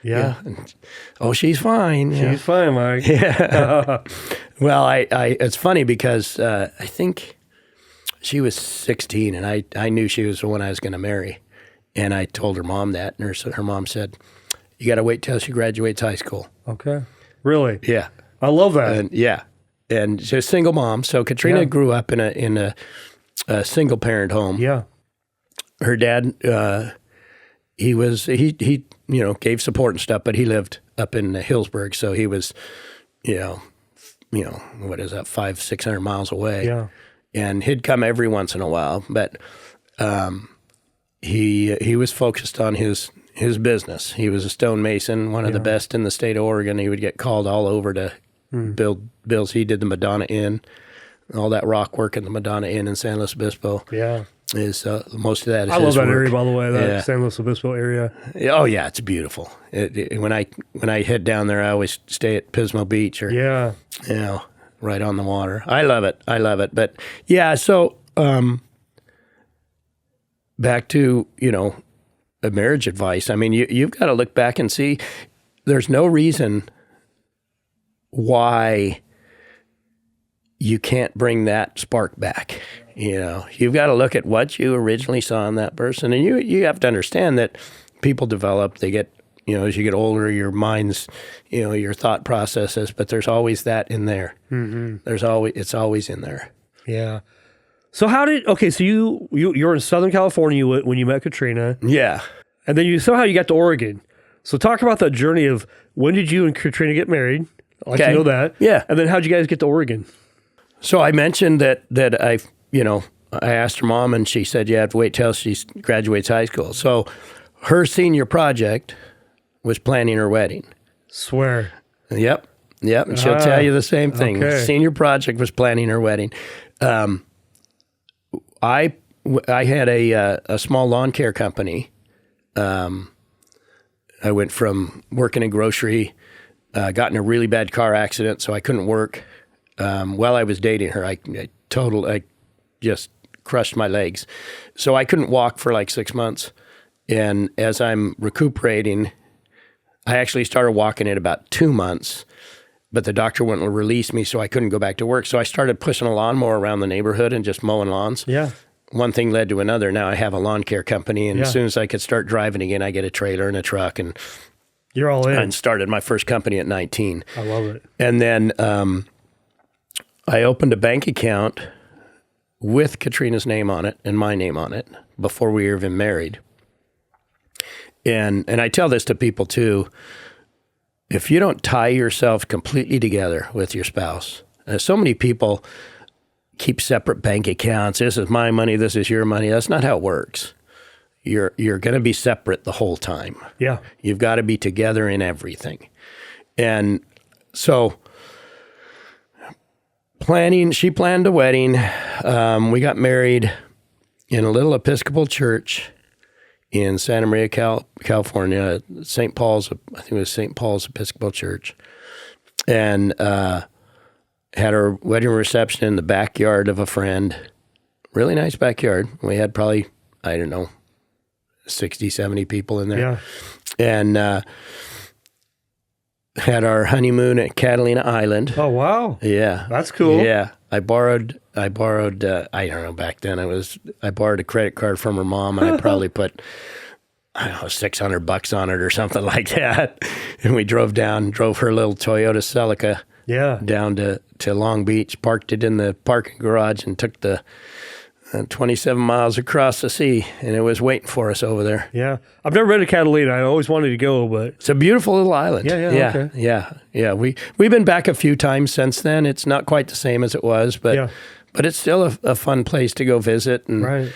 Yeah. And, "Oh, she's fine." She's fine, Mike. Yeah. Well, it's funny because I think she was 16, and I knew she was the one I was going to marry. And I told her mom that, and her mom said, "You got to wait till she graduates high school." Okay. Really? Yeah. I love that. And she's a single mom. So Katrina grew up in a single parent home. Yeah. Her dad, he gave support and stuff, but he lived up in Hillsburg, so he was, what is that, 500-600 miles away. Yeah. And he'd come every once in a while, but he was focused on his business. He was a stonemason, one of the best in the state of Oregon. He would get called all over to build builds. He did the Madonna Inn, all that rock work in the Madonna Inn in San Luis Obispo. Yeah. Is most of that is I love his that work. area, by the way, that San Luis Obispo area. Oh yeah, it's beautiful. When I head down there, I always stay at Pismo Beach or right on the water. I love it. But yeah, so back to a marriage advice. I mean, you've got to look back and see. There's no reason why you can't bring that spark back. You know, you've got to look at what you originally saw in that person. And you have to understand that people develop, they get, you know, as you get older, your mind's, you know, your thought processes, but there's always that in there. It's always in there. Yeah. So so you're in Southern California when you met Katrina. Yeah. And then somehow you got to Oregon. So talk about that journey of when did you and Katrina get married? I'd like to know that. Yeah. And then how'd you guys get to Oregon? So I mentioned that I asked her mom, and she said you have to wait till she graduates high school. So her senior project was planning her wedding. Swear. Yep. And she'll tell you the same thing. Okay. Senior project was planning her wedding. I had a small lawn care company. I went from working in grocery, got in a really bad car accident, so I couldn't work. While I was dating her, I just crushed my legs. So I couldn't walk for like 6 months. And as I'm recuperating, I actually started walking in about 2 months, but the doctor wouldn't release me, so I couldn't go back to work. So I started pushing a lawnmower around the neighborhood and just mowing lawns. Yeah. One thing led to another. Now I have a lawn care company, and as soon as I could start driving again, I get a trailer and a truck, and you're all in. And started my first company at 19. I love it. And then I opened a bank account with Katrina's name on it and my name on it before we were even married. And I tell this to people too. If you don't tie yourself completely together with your spouse, so many people keep separate bank accounts. This is my money. This is your money. That's not how it works. You're going to be separate the whole time. Yeah. You've got to be together in everything. And so she planned a wedding. We got married in a little Episcopal church in Santa Maria, California, St. Paul's, I think it was St. Paul's Episcopal Church. And had our wedding reception in the backyard of a friend. Really nice backyard. We had probably, 60, 70 people in there. Yeah. And had our honeymoon at Catalina Island. Oh, wow. Yeah. That's cool. Yeah. I borrowed, I don't know, back then I borrowed a credit card from her mom, and I probably put, $600 on it or something like that. And we drove her little Toyota Celica down to Long Beach, parked it in the parking garage, and took the 27 miles across the sea, and it was waiting for us over there. Yeah. I've never been to Catalina. I always wanted to go, but it's a beautiful little island. Yeah. We've been back a few times since then. It's not quite the same as it was, but it's still a fun place to go visit. And right.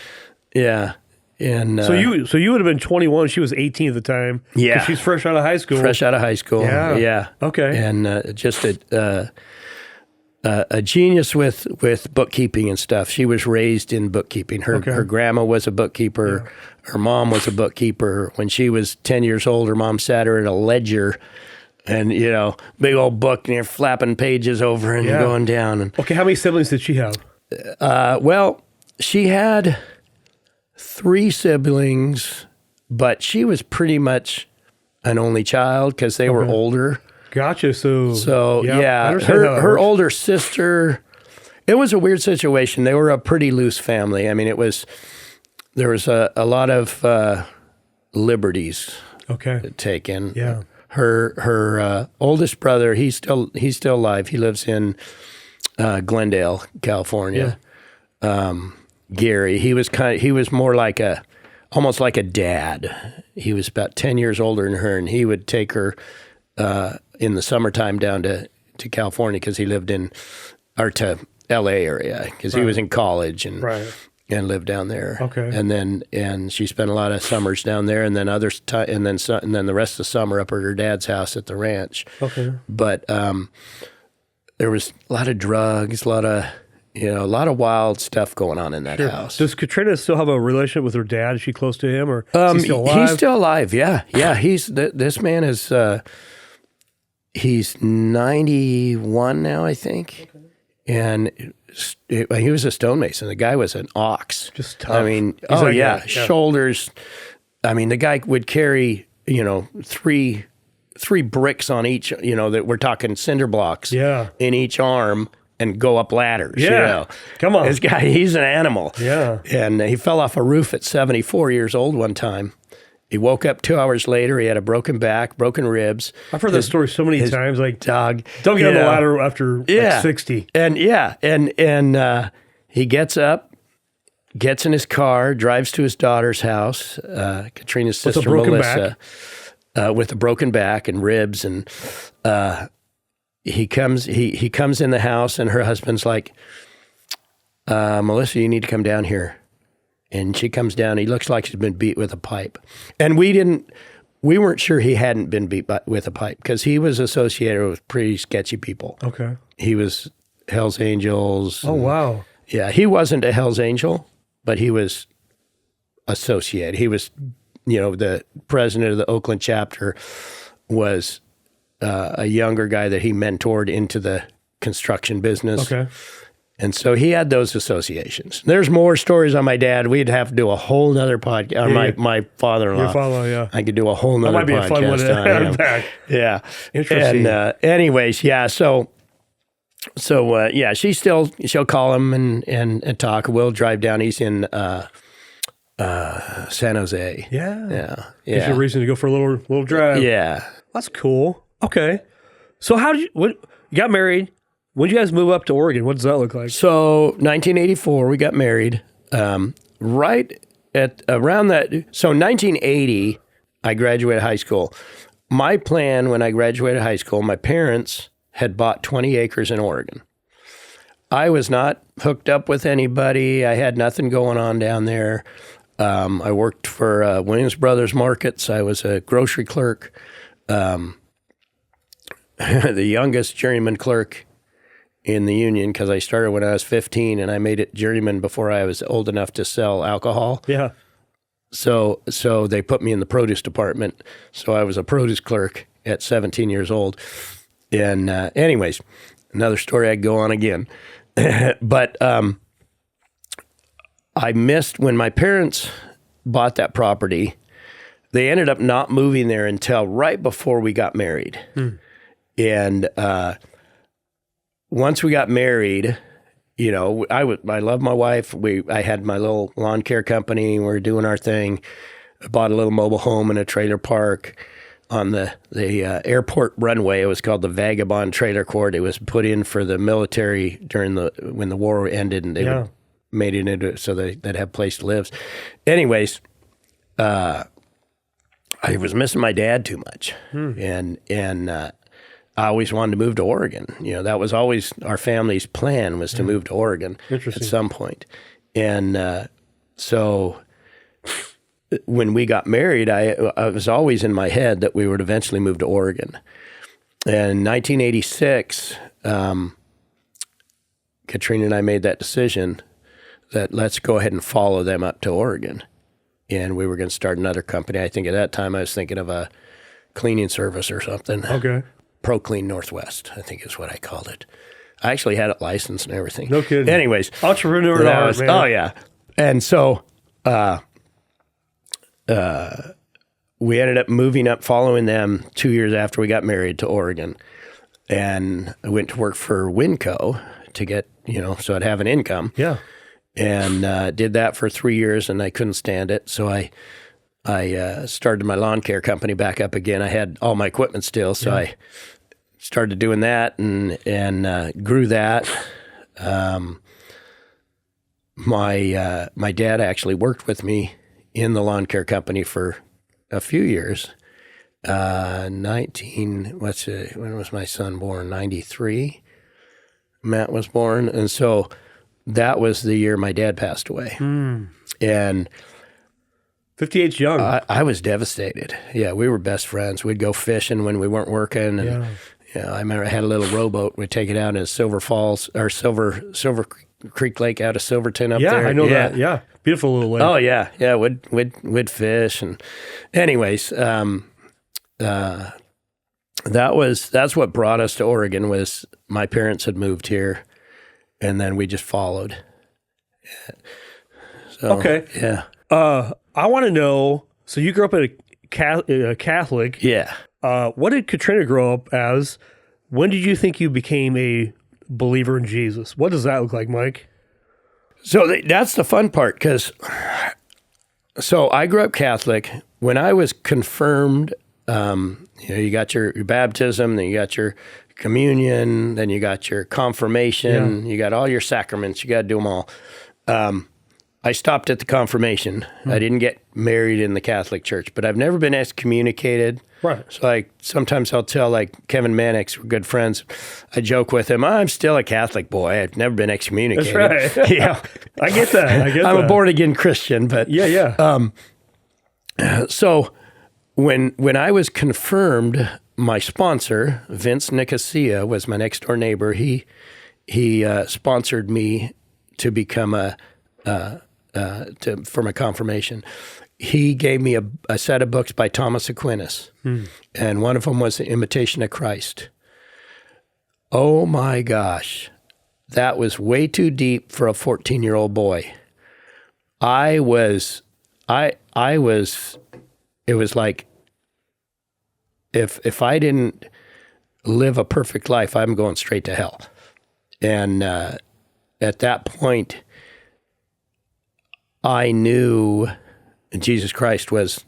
Yeah. And so you would have been 21. She was 18 at the time. Yeah. She's fresh out of high school. Yeah. Okay. And just a genius with bookkeeping and stuff. She was raised in bookkeeping. Her grandma was a bookkeeper. Yeah. Her mom was a bookkeeper. When she was 10 years old, her mom sat her at a ledger, and big old book, and you're flapping pages over and going down. And, okay, how many siblings did she have? Well, she had 3 siblings, but she was pretty much an only child because they were older. Gotcha. So yeah, her older sister, it was a weird situation. They were a pretty loose family. I mean, there was a lot of liberties taken. Yeah. Her oldest brother, he's still alive. He lives in Glendale, California. Yeah. Gary, he was more like almost like a dad. He was about 10 years older than her, and he would take her in the summertime down to California because he lived to LA area because he was in college and lived down there. Okay. And she spent a lot of summers down there, and then and then the rest of the summer up at her dad's house at the ranch. Okay. But there was a lot of drugs, a lot of wild stuff going on in that house. Does Katrina still have a relationship with her dad? Is she close to him, or is he still alive? He's still alive. Yeah. This man is. He's 91 now, I think, and he was a stonemason. The guy was an ox. Just tough. I mean, shoulders. I mean, the guy would carry 3 bricks on each. That we're talking cinder blocks. Yeah. In each arm. and go up ladders. Yeah. You know? Come on. This guy, he's an animal. Yeah. And he fell off a roof at 74 years old one time. He woke up 2 hours later. He had a broken back, broken ribs. I've heard that story so many times. Like, Dog. don't get on the ladder after like 60. And he gets up, gets in his car, drives to his daughter's house, Katrina's sister Melissa, with a broken back and ribs, and he comes in the house, and her husband's like, Melissa, you need to come down here. And she comes down. He looks like he's been beat with a pipe, and we weren't sure he hadn't been beat with a pipe because he was associated with pretty sketchy people. Okay, he was Hell's Angels. Oh wow. Yeah, he wasn't a Hell's Angel, but he was associated. He was, the president of the Oakland chapter was a younger guy that he mentored into the construction business. Okay. And so he had those associations. There's more stories on my dad. We'd have to do a whole nother podcast. My father-in-law. Your father-in-law, yeah. I could do a whole nother podcast. That might be a fun one to have back. Yeah. Interesting. And anyways, yeah, So she'll call him and talk. We'll drive down. He's in San Jose. Yeah. Gives you a reason to go for a little drive. Yeah. That's cool. Okay. So you got married? When did you guys move up to Oregon? What does that look like? So 1984, we got married. Right at around that. So 1980, I graduated high school. My plan when I graduated high school, my parents had bought 20 acres in Oregon. I was not hooked up with anybody. I had nothing going on down there. I worked for Williams Brothers Markets. I was a grocery clerk, the youngest journeyman clerk in the union because I started when I was 15 and I made it journeyman before I was old enough to sell alcohol. Yeah. So they put me in the produce department. So I was a produce clerk at 17 years old. And anyways, another story I could go on again. But I missed when my parents bought that property. They ended up not moving there until right before we got married. And once we got married, I love my wife. I had my little lawn care company. We were doing our thing. I bought a little mobile home in a trailer park on the airport runway. It was called the Vagabond Trailer Court. It was put in for the military when the war ended, and they made it into so they'd have a place to live. Anyways, I was missing my dad too much, and I always wanted to move to Oregon. That was always our family's plan was to move to Oregon at some point. And so when we got married, I was always in my head that we would eventually move to Oregon. And in 1986, Katrina and I made that decision that let's go ahead and follow them up to Oregon. And we were going to start another company. I think at that time I was thinking of a cleaning service or something. Okay. Pro Clean Northwest, I think is what I called it. I actually had it licensed and everything. No kidding. Anyways. Entrepreneur at heart, man. Oh, yeah. And so we ended up moving up, following them 2 years after we got married to Oregon. And I went to work for Winco to get, so I'd have an income. Yeah. And did that for 3 years, and I couldn't stand it. So I started my lawn care company back up again. I had all my equipment still, so I started doing that and grew that. My dad actually worked with me in the lawn care company for a few years. When was my son born? 93. Matt was born, and so that was the year my dad passed away. And 58's young. I was devastated. Yeah, we were best friends. We'd go fishing when we weren't working. And I remember I had a little rowboat. We'd take it out in Silver Falls or Silver Creek Lake out of Silverton up there. Yeah, I know that. Yeah, beautiful little lake. Oh yeah. We'd fish. And anyways, that's what brought us to Oregon. Was my parents had moved here, and then we just followed. So, okay. Yeah. I want to know, so you grew up a Catholic. Yeah. What did Katrina grow up as? When did you think you became a believer in Jesus. What does that look like, Mike? So that's the fun part, because so I grew up Catholic. When I was confirmed, you got your baptism, then you got your communion, then you got your confirmation, you got all your sacraments, you got to do them all. I stopped at the confirmation. I didn't get married in the Catholic Church, but I've never been excommunicated. Right. So like sometimes I'll tell like Kevin Mannix, we're good friends. I joke with him, I'm still a Catholic boy. I've never been excommunicated. That's right. Yeah. I get that. I'm a born again Christian, but yeah. So when I was confirmed, my sponsor, Vince Nicosia, was my next door neighbor. He sponsored me to become for my confirmation. He gave me a set of books by Thomas Aquinas, and one of them was The Imitation of Christ. Oh my gosh, that was way too deep for a 14-year-old boy. It was like, if I didn't live a perfect life, I'm going straight to hell. And at that point, I knew Jesus Christ was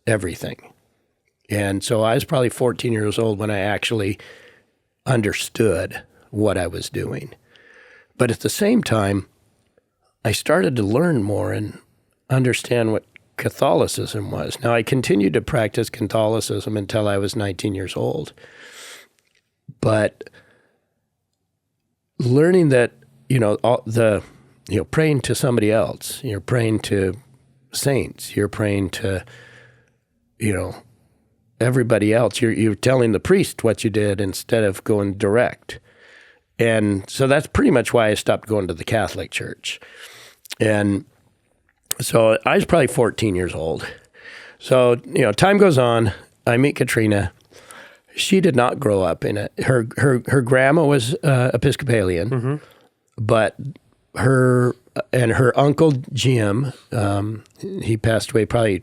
everything. And so I was probably 14 years old when I actually understood what I was doing. But at the same time, I started to learn more and understand what Catholicism was. Now, I continued to practice Catholicism until I was 19 years old. But learning that, praying to somebody else, you're praying to saints, you're praying to, everybody else. You're telling the priest what you did instead of going direct. And so that's pretty much why I stopped going to the Catholic Church. And so I was probably 14 years old. So, time goes on. I meet Katrina. She did not grow up in it. Her grandma was Episcopalian, but her uncle Jim, he passed away probably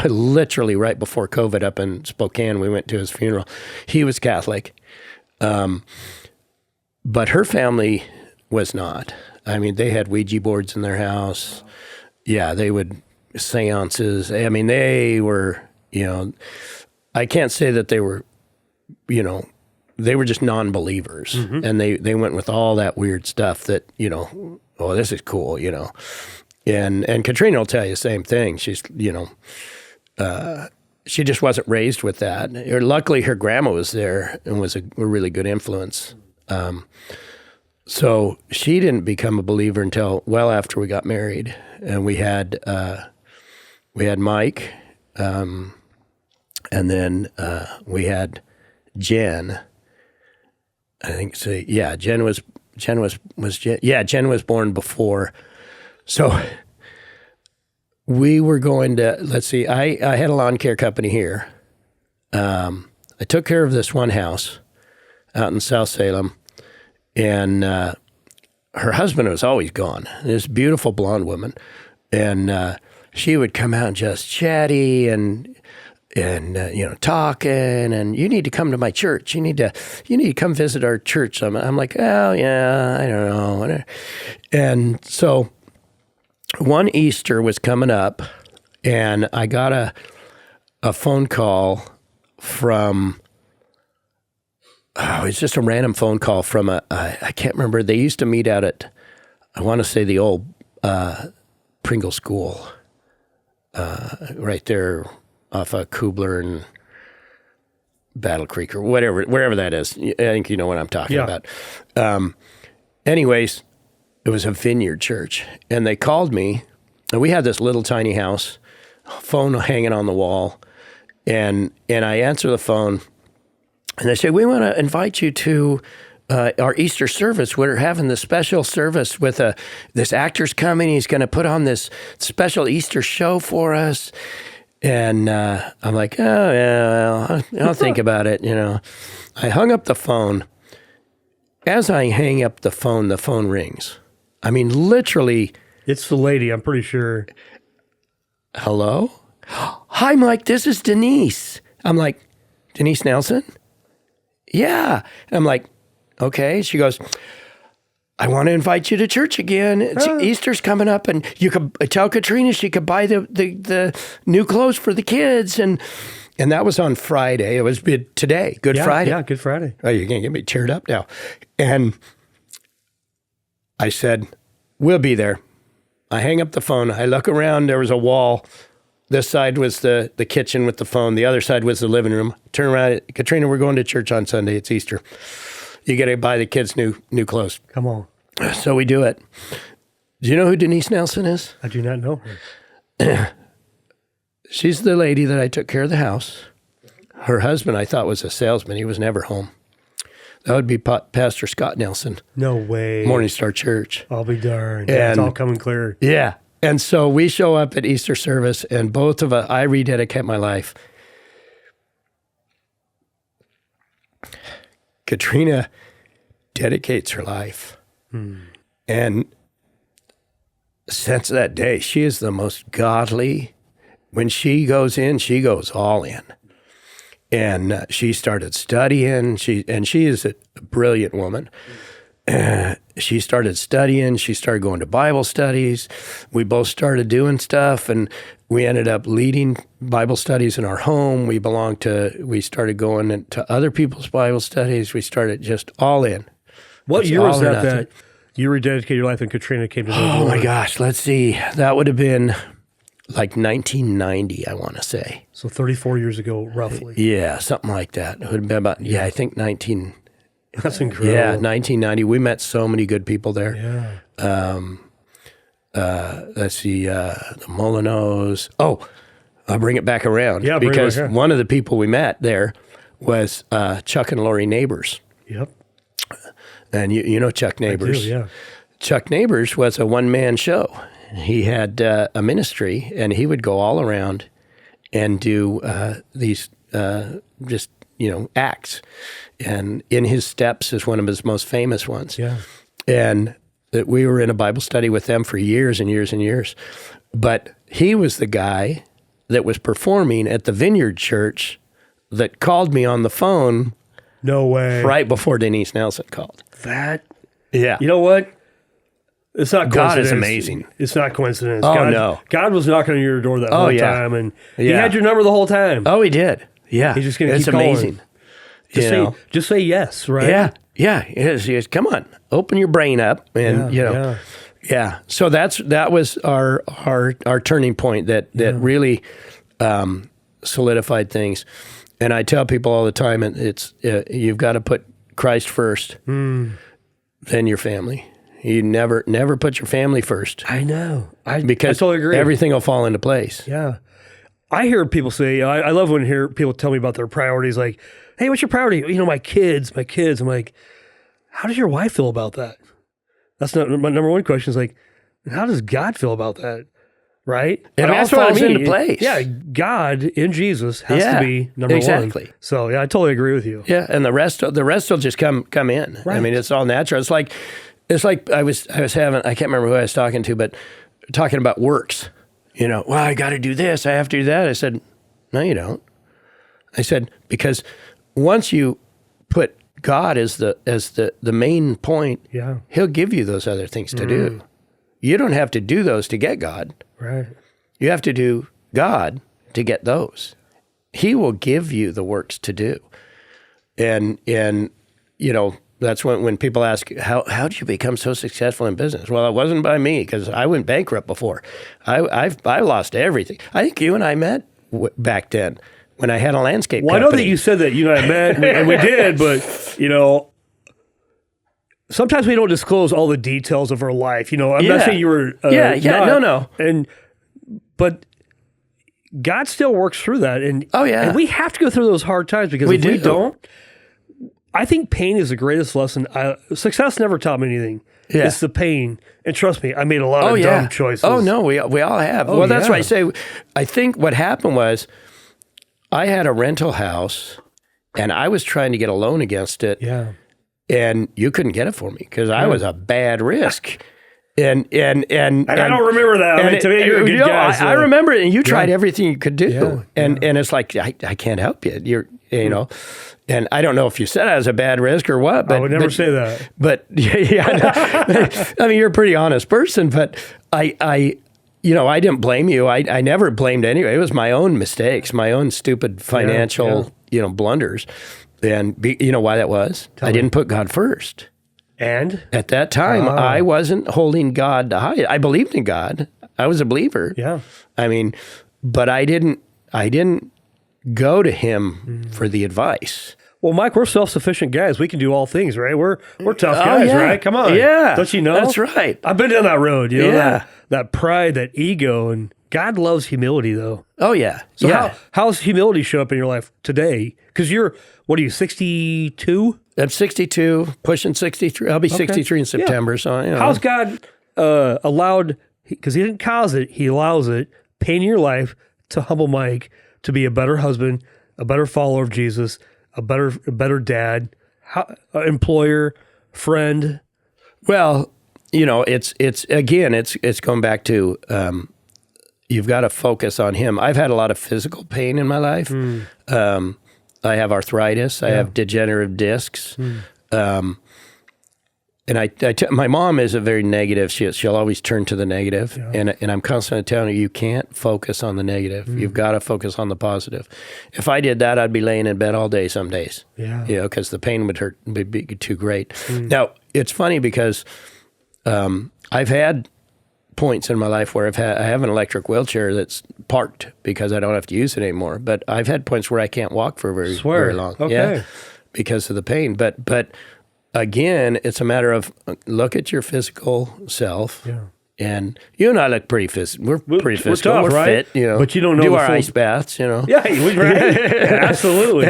literally right before COVID up in Spokane. We went to his funeral. He was Catholic, but her family was not. I mean, they had Ouija boards in their house. Yeah, they would seances. I mean, they were, I can't say that they were, they were just non-believers. And they went with all that weird stuff that, oh, this is cool, And Katrina will tell you the same thing. She's, she just wasn't raised with that. Luckily, her grandma was there and was a really good influence. So she didn't become a believer until well after we got married, and we had Mike, and then we had Jen. I think so. Yeah, Jen was born before. So we were going to, let's see, I had a lawn care company here. I took care of this one house out in South Salem. And her husband was always gone. This beautiful blonde woman, and she would come out just chatty and talking. And you need to come to my church. You need to come visit our church. I'm like, oh yeah, I don't know. And so one Easter was coming up, and I got a phone call from. Oh, it's just a random phone call from I can't remember. They used to meet out at, I want to say the old Pringle School, right there off of Kubler and Battle Creek or wherever that is. I think you know what I'm talking about. Anyways, it was a vineyard church, and they called me, and we had this little tiny house, phone hanging on the wall, and I answer the phone. And they say, we want to invite you to our Easter service. We're having this special service with this actor's coming. He's going to put on this special Easter show for us. And I'm like, oh, yeah, well, I'll think about it, I hung up the phone. As I hang up the phone rings. I mean, literally. It's the lady, I'm pretty sure. Hello? Hi, Mike, this is Denise. I'm like, Denise Nelson? Yeah. And I'm like, Okay. She goes, I want to invite you to church again. Easter's coming up, and you could tell Katrina she could buy the new clothes for the kids. And that was on Friday. It was today, Good Friday. Yeah, Good Friday. Oh, you're going to get me teared up now. And I said, we'll be there. I hang up the phone. I look around. There was a wall. This side was the kitchen with the phone. The other side was the living room. Turn around. Katrina, we're going to church on Sunday. It's Easter. You got to buy the kids new clothes. Come on. So we do it. Do you know who Denise Nelson is? I do not know her. She's the lady that I took care of the house. Her husband, I thought, was a salesman. He was never home. That would be Pastor Scott Nelson. No way. Morning Star Church. I'll be darned. It's all coming clear. Yeah. And so we show up at Easter service, and both of us, I rededicate my life. Katrina dedicates her life. And since that day, she is the most godly. When she goes in, she goes all in. And she started studying. She is a brilliant woman. She started studying. She started going to Bible studies. We both started doing stuff, and we ended up leading Bible studies in our home. We started going to other people's Bible studies. We started just all in. What year was that you rededicated your life and Katrina came to know the Lord? Oh my gosh, let's see. That would have been like 1990, I want to say. So 34 years ago, roughly. Yeah, something like that. It would have been about, I think 19. That's incredible. Yeah, 1990. We met so many good people there. Yeah. Let's see, the Molinos. Oh, I'll bring it back around. Yeah, because one of the people we met there was Chuck and Lori Neighbors. Yep. And you know Chuck Neighbors. I do, yeah. Chuck Neighbors was a one-man show. He had a ministry, and he would go all around and do these acts. And In His Steps is one of his most famous ones. Yeah. And we were in a Bible study with them for years and years and years. But he was the guy that was performing at the Vineyard Church that called me on the phone. No way. Right before Denise Nelson called. That? Yeah. You know what? It's not coincidence. God is amazing. It's not coincidence. Oh, no. God was knocking on your door that whole time, and He had your number the whole time. Oh, He did. Yeah. He's just going to keep calling. It's amazing. Just say yes, right? Yeah. Yeah. Yes. Come on. Open your brain up. And, Yeah. So that was our turning point that really solidified things. And I tell people all the time, it's you've got to put Christ first, then your family. You never put your family first. I know. Because I totally agree. Everything will fall into place. Yeah. I hear people say, I love when I hear people tell me about their priorities, like, hey, what's your priority? My kids. I'm like, how does your wife feel about that? That's not my number one question is like, how does God feel about that? Right? It all falls into place. Yeah, God in Jesus has to be number one. Exactly. So I totally agree with you. Yeah, and the rest will just come in. Right. I mean, it's all natural. It's like I was having, I can't remember who I was talking to, but talking about works. Well, I got to do this, I have to do that. I said, no, you don't. I said, because once you put God as the main point, He'll give you those other things to do. You don't have to do those to get God. Right. You have to do God to get those. He will give you the works to do. And that's when people ask, how did you become so successful in business? Well, it wasn't by me because I went bankrupt before. I lost everything. I think you and I met back then when I had a landscape company. I know that you said that you and I met, and we did, but, sometimes we don't disclose all the details of our life. I'm not saying you were no. But God still works through that. And, and we have to go through those hard times because if we don't, I think pain is the greatest lesson. Success never taught me anything. Yeah. It's the pain. And trust me, I made a lot of dumb choices. Oh, no, we all have. That's why I say, I think what happened was I had a rental house and I was trying to get a loan against it. Yeah. And you couldn't get it for me because I was a bad risk. And I don't remember that. I mean, to me, you're a good guy. I remember it, and you tried everything you could do. And it's like, I can't help you. you know. And I don't know if you said I was a bad risk or what. But, I would never say that. But I mean, you're a pretty honest person. But I didn't blame you. I never blamed anybody. It was my own mistakes, my own stupid financial, blunders. And you know why that was? I didn't put God first. And at that time, I wasn't holding God to high. I believed in God. I was a believer. Yeah. I mean, but I didn't go to him for the advice. Well, Mike, we're self-sufficient guys. We can do all things, right? We're tough guys, right? Come on. Yeah. Don't you know? That's right. I've been down that road, that pride, that ego, and God loves humility, though. Oh, yeah. So how's humility show up in your life today? Because you're, what are you, 62? I'm 62, pushing 63. I'll be 63 in September. So, How's God allowed, because he didn't cause it, he allows it, pain in your life to humble Mike to be a better husband, a better follower of Jesus, a better dad, employer, friend? Well, it's going back to you've got to focus on him. I've had a lot of physical pain in my life. I have arthritis. I have degenerative discs. And my mom is a very negative. She'll always turn to the negative. Yeah. And I'm constantly telling her, you can't focus on the negative. You've got to focus on the positive. If I did that, I'd be laying in bed all day some days. Yeah. Because the pain would be too great. Now, it's funny because I've had points in my life where I have an electric wheelchair that's parked because I don't have to use it anymore. But I've had points where I can't walk for very long. Okay. Yeah, because of the pain. But again, it's a matter of look at your physical self. Yeah. And you and I look pretty physical. We're pretty physical. We're tough, right? Fit, but you don't know do our ice baths, Yeah, right. Absolutely.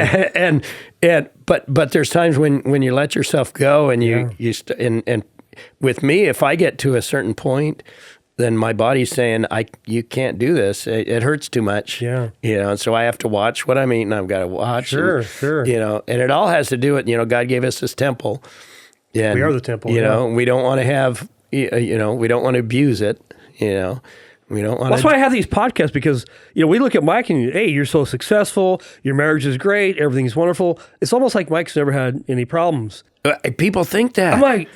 But there's times when you let yourself go and and with me, if I get to a certain point, then my body's saying, you can't do this. It hurts too much. Yeah. And so I have to watch what I'm eating. I've got to watch. Sure. And it all has to do with, God gave us this temple. And, we are the temple. We don't want to have, we don't want to abuse it. We don't want That's why I have these podcasts because, we look at Mike and, hey, you're so successful. Your marriage is great. Everything's wonderful. It's almost like Mike's never had any problems. People think that. I'm like,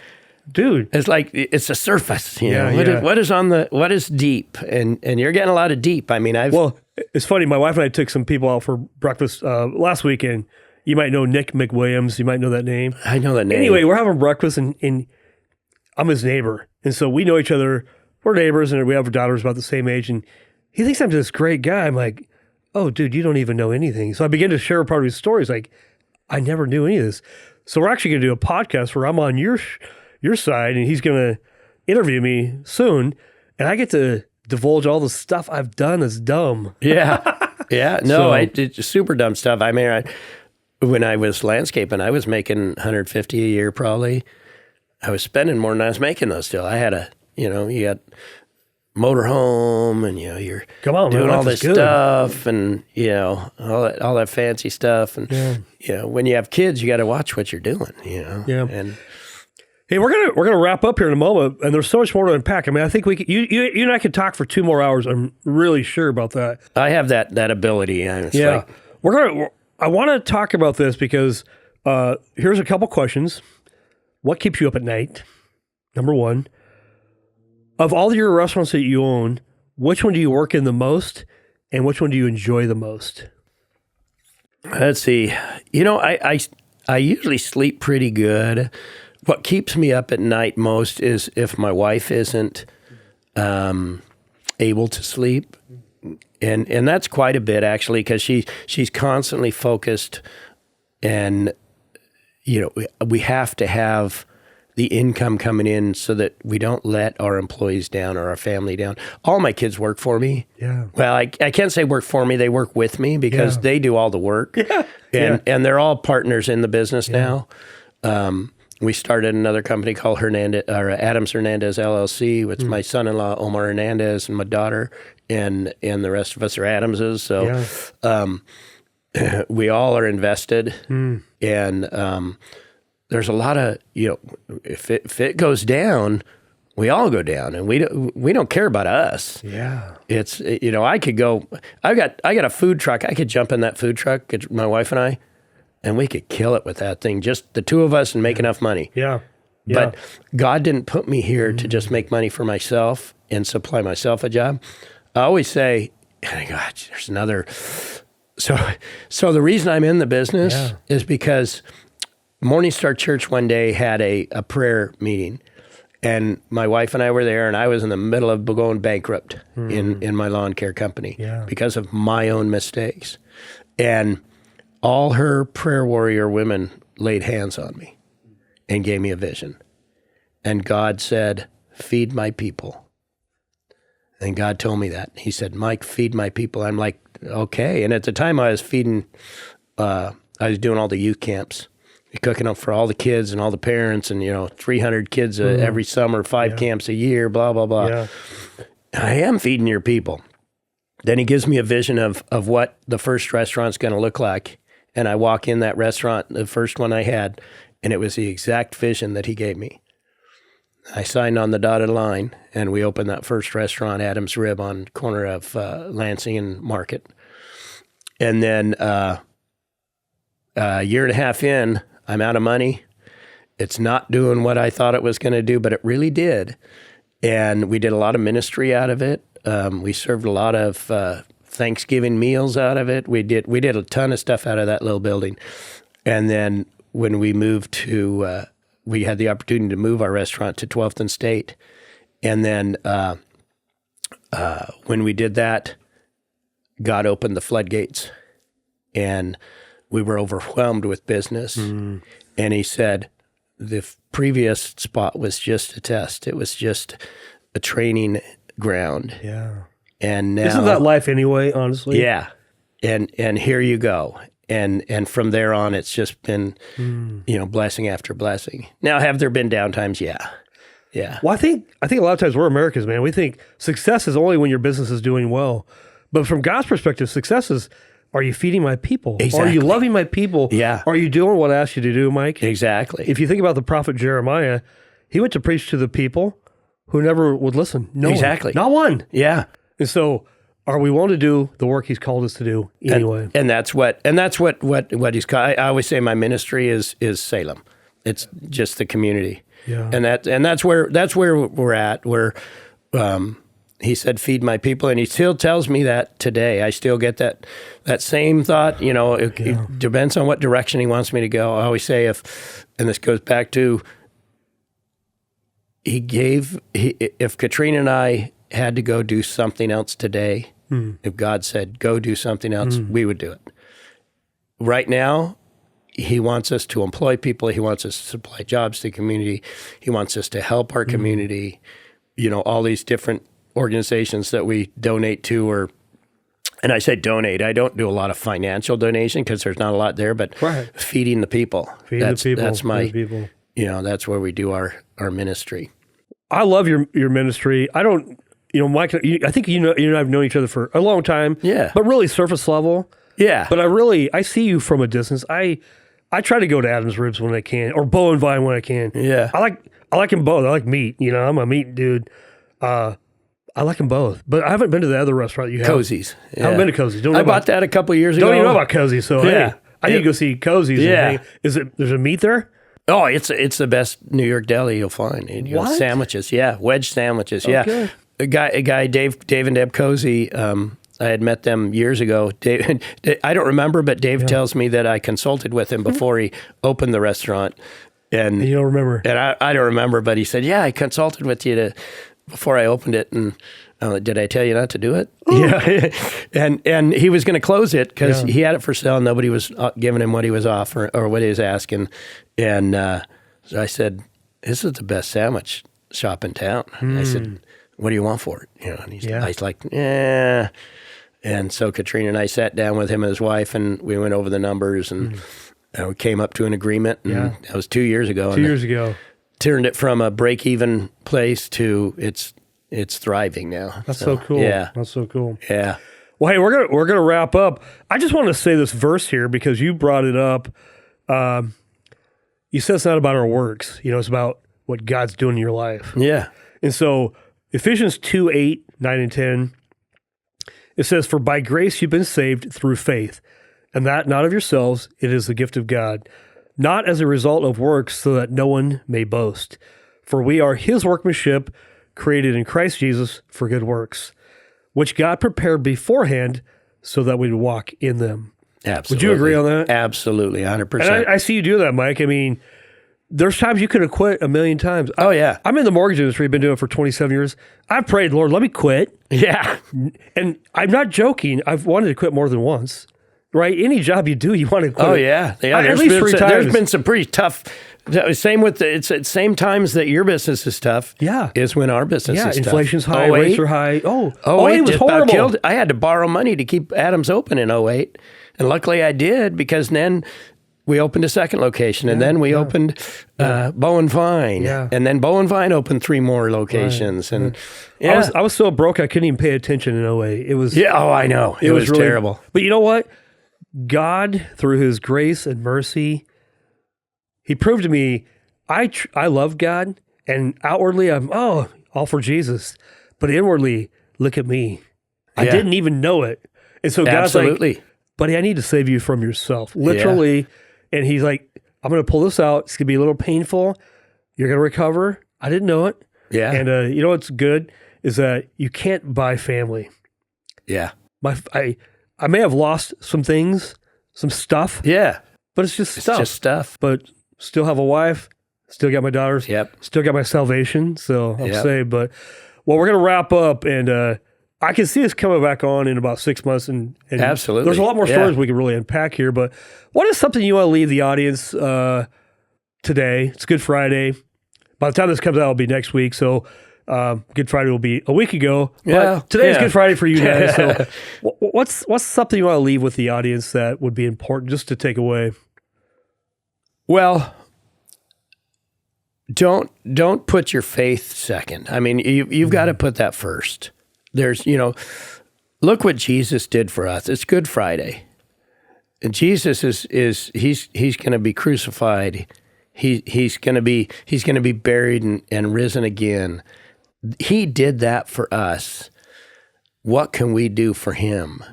dude, it's like it's a surface. What is deep, and you're getting a lot of deep. I mean, well, it's funny. My wife and I took some people out for breakfast last weekend. You might know Nick McWilliams. You might know that name. I know that name. Anyway, we're having breakfast, and I'm his neighbor, and so we know each other. We're neighbors, and we have daughters about the same age, and he thinks I'm this great guy. I'm like, oh, dude, you don't even know anything. So I began to share part of his stories. Like, I never knew any of this. So we're actually going to do a podcast where I'm on your side, and he's going to interview me soon, and I get to divulge all the stuff I've done that's dumb. Yeah. No, I did super dumb stuff. I mean, when I was landscaping, I was making $150 a year probably. I was spending more than I was making though still. I had you got motorhome and, you're doing all this stuff and, all that fancy stuff. And, when you have kids, you got to watch what you're doing, Yeah. And hey, we're gonna wrap up here in a moment, and there's so much more to unpack. I mean, I think we could, you and I could talk for 2 more hours. I'm really sure about that. I have that ability. I want to talk about this because here's a couple questions. What keeps you up at night? Number one, of all your restaurants that you own, which one do you work in the most, and which one do you enjoy the most? Let's see. I usually sleep pretty good. What keeps me up at night most is if my wife isn't able to sleep, and that's quite a bit actually, because she's constantly focused, and we have to have the income coming in so that we don't let our employees down or our family down. All my kids work for me. Yeah. Well, I can't say work for me; they work with me because they do all the work. Yeah. And they're all partners in the business now. We started another company called Adams Hernandez LLC, with my son-in-law Omar Hernandez and my daughter, and the rest of us are Adamses. So we all are invested, and there's a lot of if it goes down, we all go down, and we don't care about us. Yeah, it's I could go. I got a food truck. I could jump in that food truck, my wife and I. and we could kill it with that thing, just the two of us, and make enough money. Yeah. But God didn't put me here to just make money for myself and supply myself a job. I always say, God, there's another. So the reason I'm in the business is because Morning Star Church one day had a prayer meeting, and my wife and I were there, and I was in the middle of going bankrupt in my lawn care company because of my own mistakes. And all her prayer warrior women laid hands on me and gave me a vision. And God said, feed my people. And God told me that. He said, Mike, feed my people. I'm like, okay. And at the time I was feeding, I was doing all the youth camps, cooking up for all the kids and all the parents, and, 300 kids every summer, 5 camps a year, blah, blah, blah. Yeah. I am feeding your people. Then he gives me a vision of what the first restaurant's going to look like. And I walk in that restaurant, the first one I had, and it was the exact vision that he gave me. I signed on the dotted line, and we opened that first restaurant, Adam's Rib, on the corner of Lansing and Market. And then a year and a half in, I'm out of money. It's not doing what I thought it was going to do, but it really did. And we did a lot of ministry out of it. We served a lot of Thanksgiving meals out of it. We did a ton of stuff out of that little building. And then when we moved to, we had the opportunity to move our restaurant to 12th and State. And then when we did that, God opened the floodgates, and we were overwhelmed with business. And he said, the previous spot was just a test. It was just a training ground. Yeah. And now, isn't that life anyway, honestly? Yeah. And here you go. And from there on, it's just been, blessing after blessing. Now, have there been downtimes? Yeah. Yeah. Well, I think a lot of times we're Americans, man. We think success is only when your business is doing well. But from God's perspective, success is, are you feeding my people? Exactly. Are you loving my people? Yeah. Are you doing what I asked you to do, Mike? Exactly. If you think about the prophet Jeremiah, he went to preach to the people who never would listen. No exactly. One. Not one. Yeah. And so, are we willing to do the work he's called us to do anyway? And that's what he's called. I always say my ministry is Salem. It's just the community. Yeah. And that's where we're at. Where he said, "Feed my people," and he still tells me that today. I still get that same thought. It depends on what direction he wants me to go. I always say, and this goes back to, if Katrina and I had to go do something else today, if God said, go do something else, we would do it. Right now, he wants us to employ people. He wants us to supply jobs to the community. He wants us to help our community. All these different organizations that we donate to, and I say donate, I don't do a lot of financial donation because there's not a lot there, but feeding the people. That's my, that's where we do our ministry. I love your ministry. I don't, Mike, I think you and I have known each other for a long time. Yeah. But really surface level. Yeah. But I see you from a distance. I try to go to Adam's Ribs when I can, or Bow and Vine when I can. Yeah. I like them both. I like meat. I'm a meat dude. I like them both. But I haven't been to the other restaurant you have. Cozy's. Yeah. I haven't been to Cozy's. I bought that a couple years ago. Don't even know about Cozy's. So hey, I need to go see Cozy's. Yeah. There's a meat there? Oh, it's the best New York deli you'll find. What? Sandwiches, wedge sandwiches, okay. A guy, Dave and Deb Cozy. I had met them years ago. Dave, I don't remember, but Dave tells me that I consulted with him before he opened the restaurant. And you don't remember? And I don't remember, but he said, I consulted with you before I opened it, and did I tell you not to do it? Yeah. and he was going to close it because he had it for sale. And nobody was giving him what he was offering or what he was asking. And so I said, this is the best sandwich shop in town. I said, what do you want for it? And he's like, yeah. And so Katrina and I sat down with him and his wife, and we went over the numbers, and we came up to an agreement. And that was 2 years ago. 2 years ago. Turned it from a break-even place to it's thriving now. That's so cool. Yeah. That's so cool. Yeah. Well, hey, we're gonna wrap up. I just want to say this verse here because you brought it up. You said it's not about our works. It's about what God's doing in your life. Yeah. And so Ephesians 2:8, 9, and 10, it says, "For by grace you've been saved through faith, and that not of yourselves, it is the gift of God, not as a result of works, so that no one may boast. For we are his workmanship, created in Christ Jesus for good works, which God prepared beforehand so that we'd walk in them. Absolutely. Would you agree on that? Absolutely, 100%. And I see you do that, Mike. I mean, there's times you could have quit a million times. Oh, yeah. I'm in the mortgage industry. I've been doing it for 27 years. I've prayed, Lord, let me quit. Yeah. And I'm not joking. I've wanted to quit more than once, right? Any job you do, you want to quit. Oh, yeah. At least 3 times. There's been some pretty tough, same with it's at same times that your business is tough. Yeah. Is when our business is tough. Inflation's high, rates are high. Oh, it was just about horrible. killed. I had to borrow money to keep Adams open in 08. And luckily I did, because then we opened a second location, and then we opened Bow and Vine, and then Bow and Vine opened 3 more locations. And I was so broke I couldn't even pay attention in 08. It was I know. It was really terrible. But you know what? God, through his grace and mercy, he proved to me I love God, and outwardly I'm all for Jesus, but inwardly, look at me. I didn't even know it. And so God's like, buddy, I need to save you from yourself, literally. Yeah. And he's like, I'm going to pull this out. It's going to be a little painful. You're going to recover. I didn't know it. Yeah. And you know what's good is that you can't buy family. Yeah. I may have lost some things, some stuff. Yeah. But it's just stuff. It's just stuff. But still have a wife. Still got my daughters. Yep. Still got my salvation. So I'm saved. But, well, we're going to wrap up, and I can see us coming back on in about 6 months. And absolutely. There's a lot more stories we can really unpack here. But what is something you want to leave the audience today? It's Good Friday. By the time this comes out, it'll be next week. So Good Friday will be a week ago. But today's Good Friday for you guys. So what's something you want to leave with the audience that would be important just to take away? Well, don't put your faith second. I mean, you've got to put that first. There's, look what Jesus did for us. It's Good Friday. And Jesus he's going to be crucified. He's going to be buried and risen again. He did that for us. What can we do for him?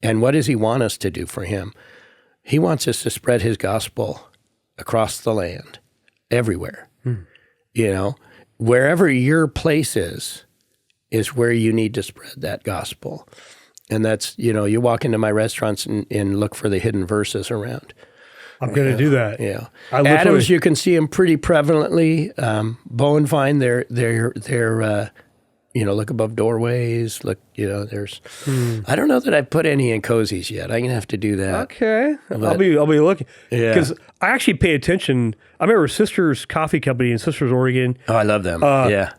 And what does he want us to do for him? He wants us to spread his gospel across the land, everywhere. Wherever your place is where you need to spread that gospel. And that's, you walk into my restaurants and look for the hidden verses around. I'm going to do that. Yeah. Adams, you can see them pretty prevalently. Bow and Vine, they're look above doorways. Look, there's. I don't know that I've put any in cozies yet. I'm gonna have to do that. Okay, I'll be looking. Yeah, because I actually pay attention. I remember Sisters Coffee Company in Sisters, Oregon. Oh, I love them.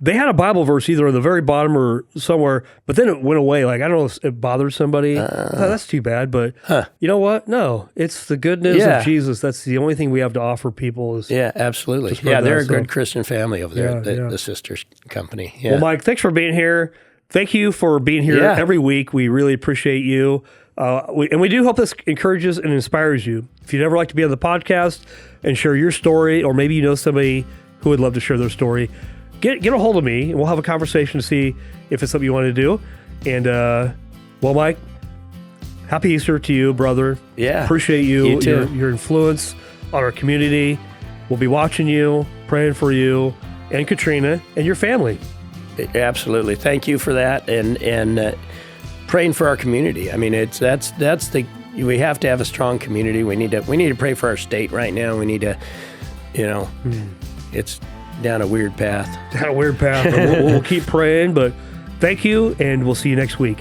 They had a Bible verse either at the very bottom or somewhere, but then it went away. Like I don't know if it bothered somebody. I thought, that's too bad. But you know what? No, it's the good news of Jesus. That's the only thing we have to offer people. Is absolutely. Yeah, they're a good Christian family over there. The Sisters Company. Yeah. Well, Mike, thanks for being here. Thank you for being here every week. We really appreciate you. And we do hope this encourages and inspires you. If you'd ever like to be on the podcast and share your story, or maybe you know somebody who would love to share their story, get a hold of me, and we'll have a conversation to see if it's something you want to do. And, well, Mike, happy Easter to you, brother. Yeah. Appreciate you. You too. Your influence on our community. We'll be watching you, praying for you, and Katrina, and your family. Absolutely. Thank you for that. And praying for our community. I mean, we have to have a strong community. We need to pray for our state right now. We need to, it's down a weird path. But we'll keep praying. But thank you, and we'll see you next week.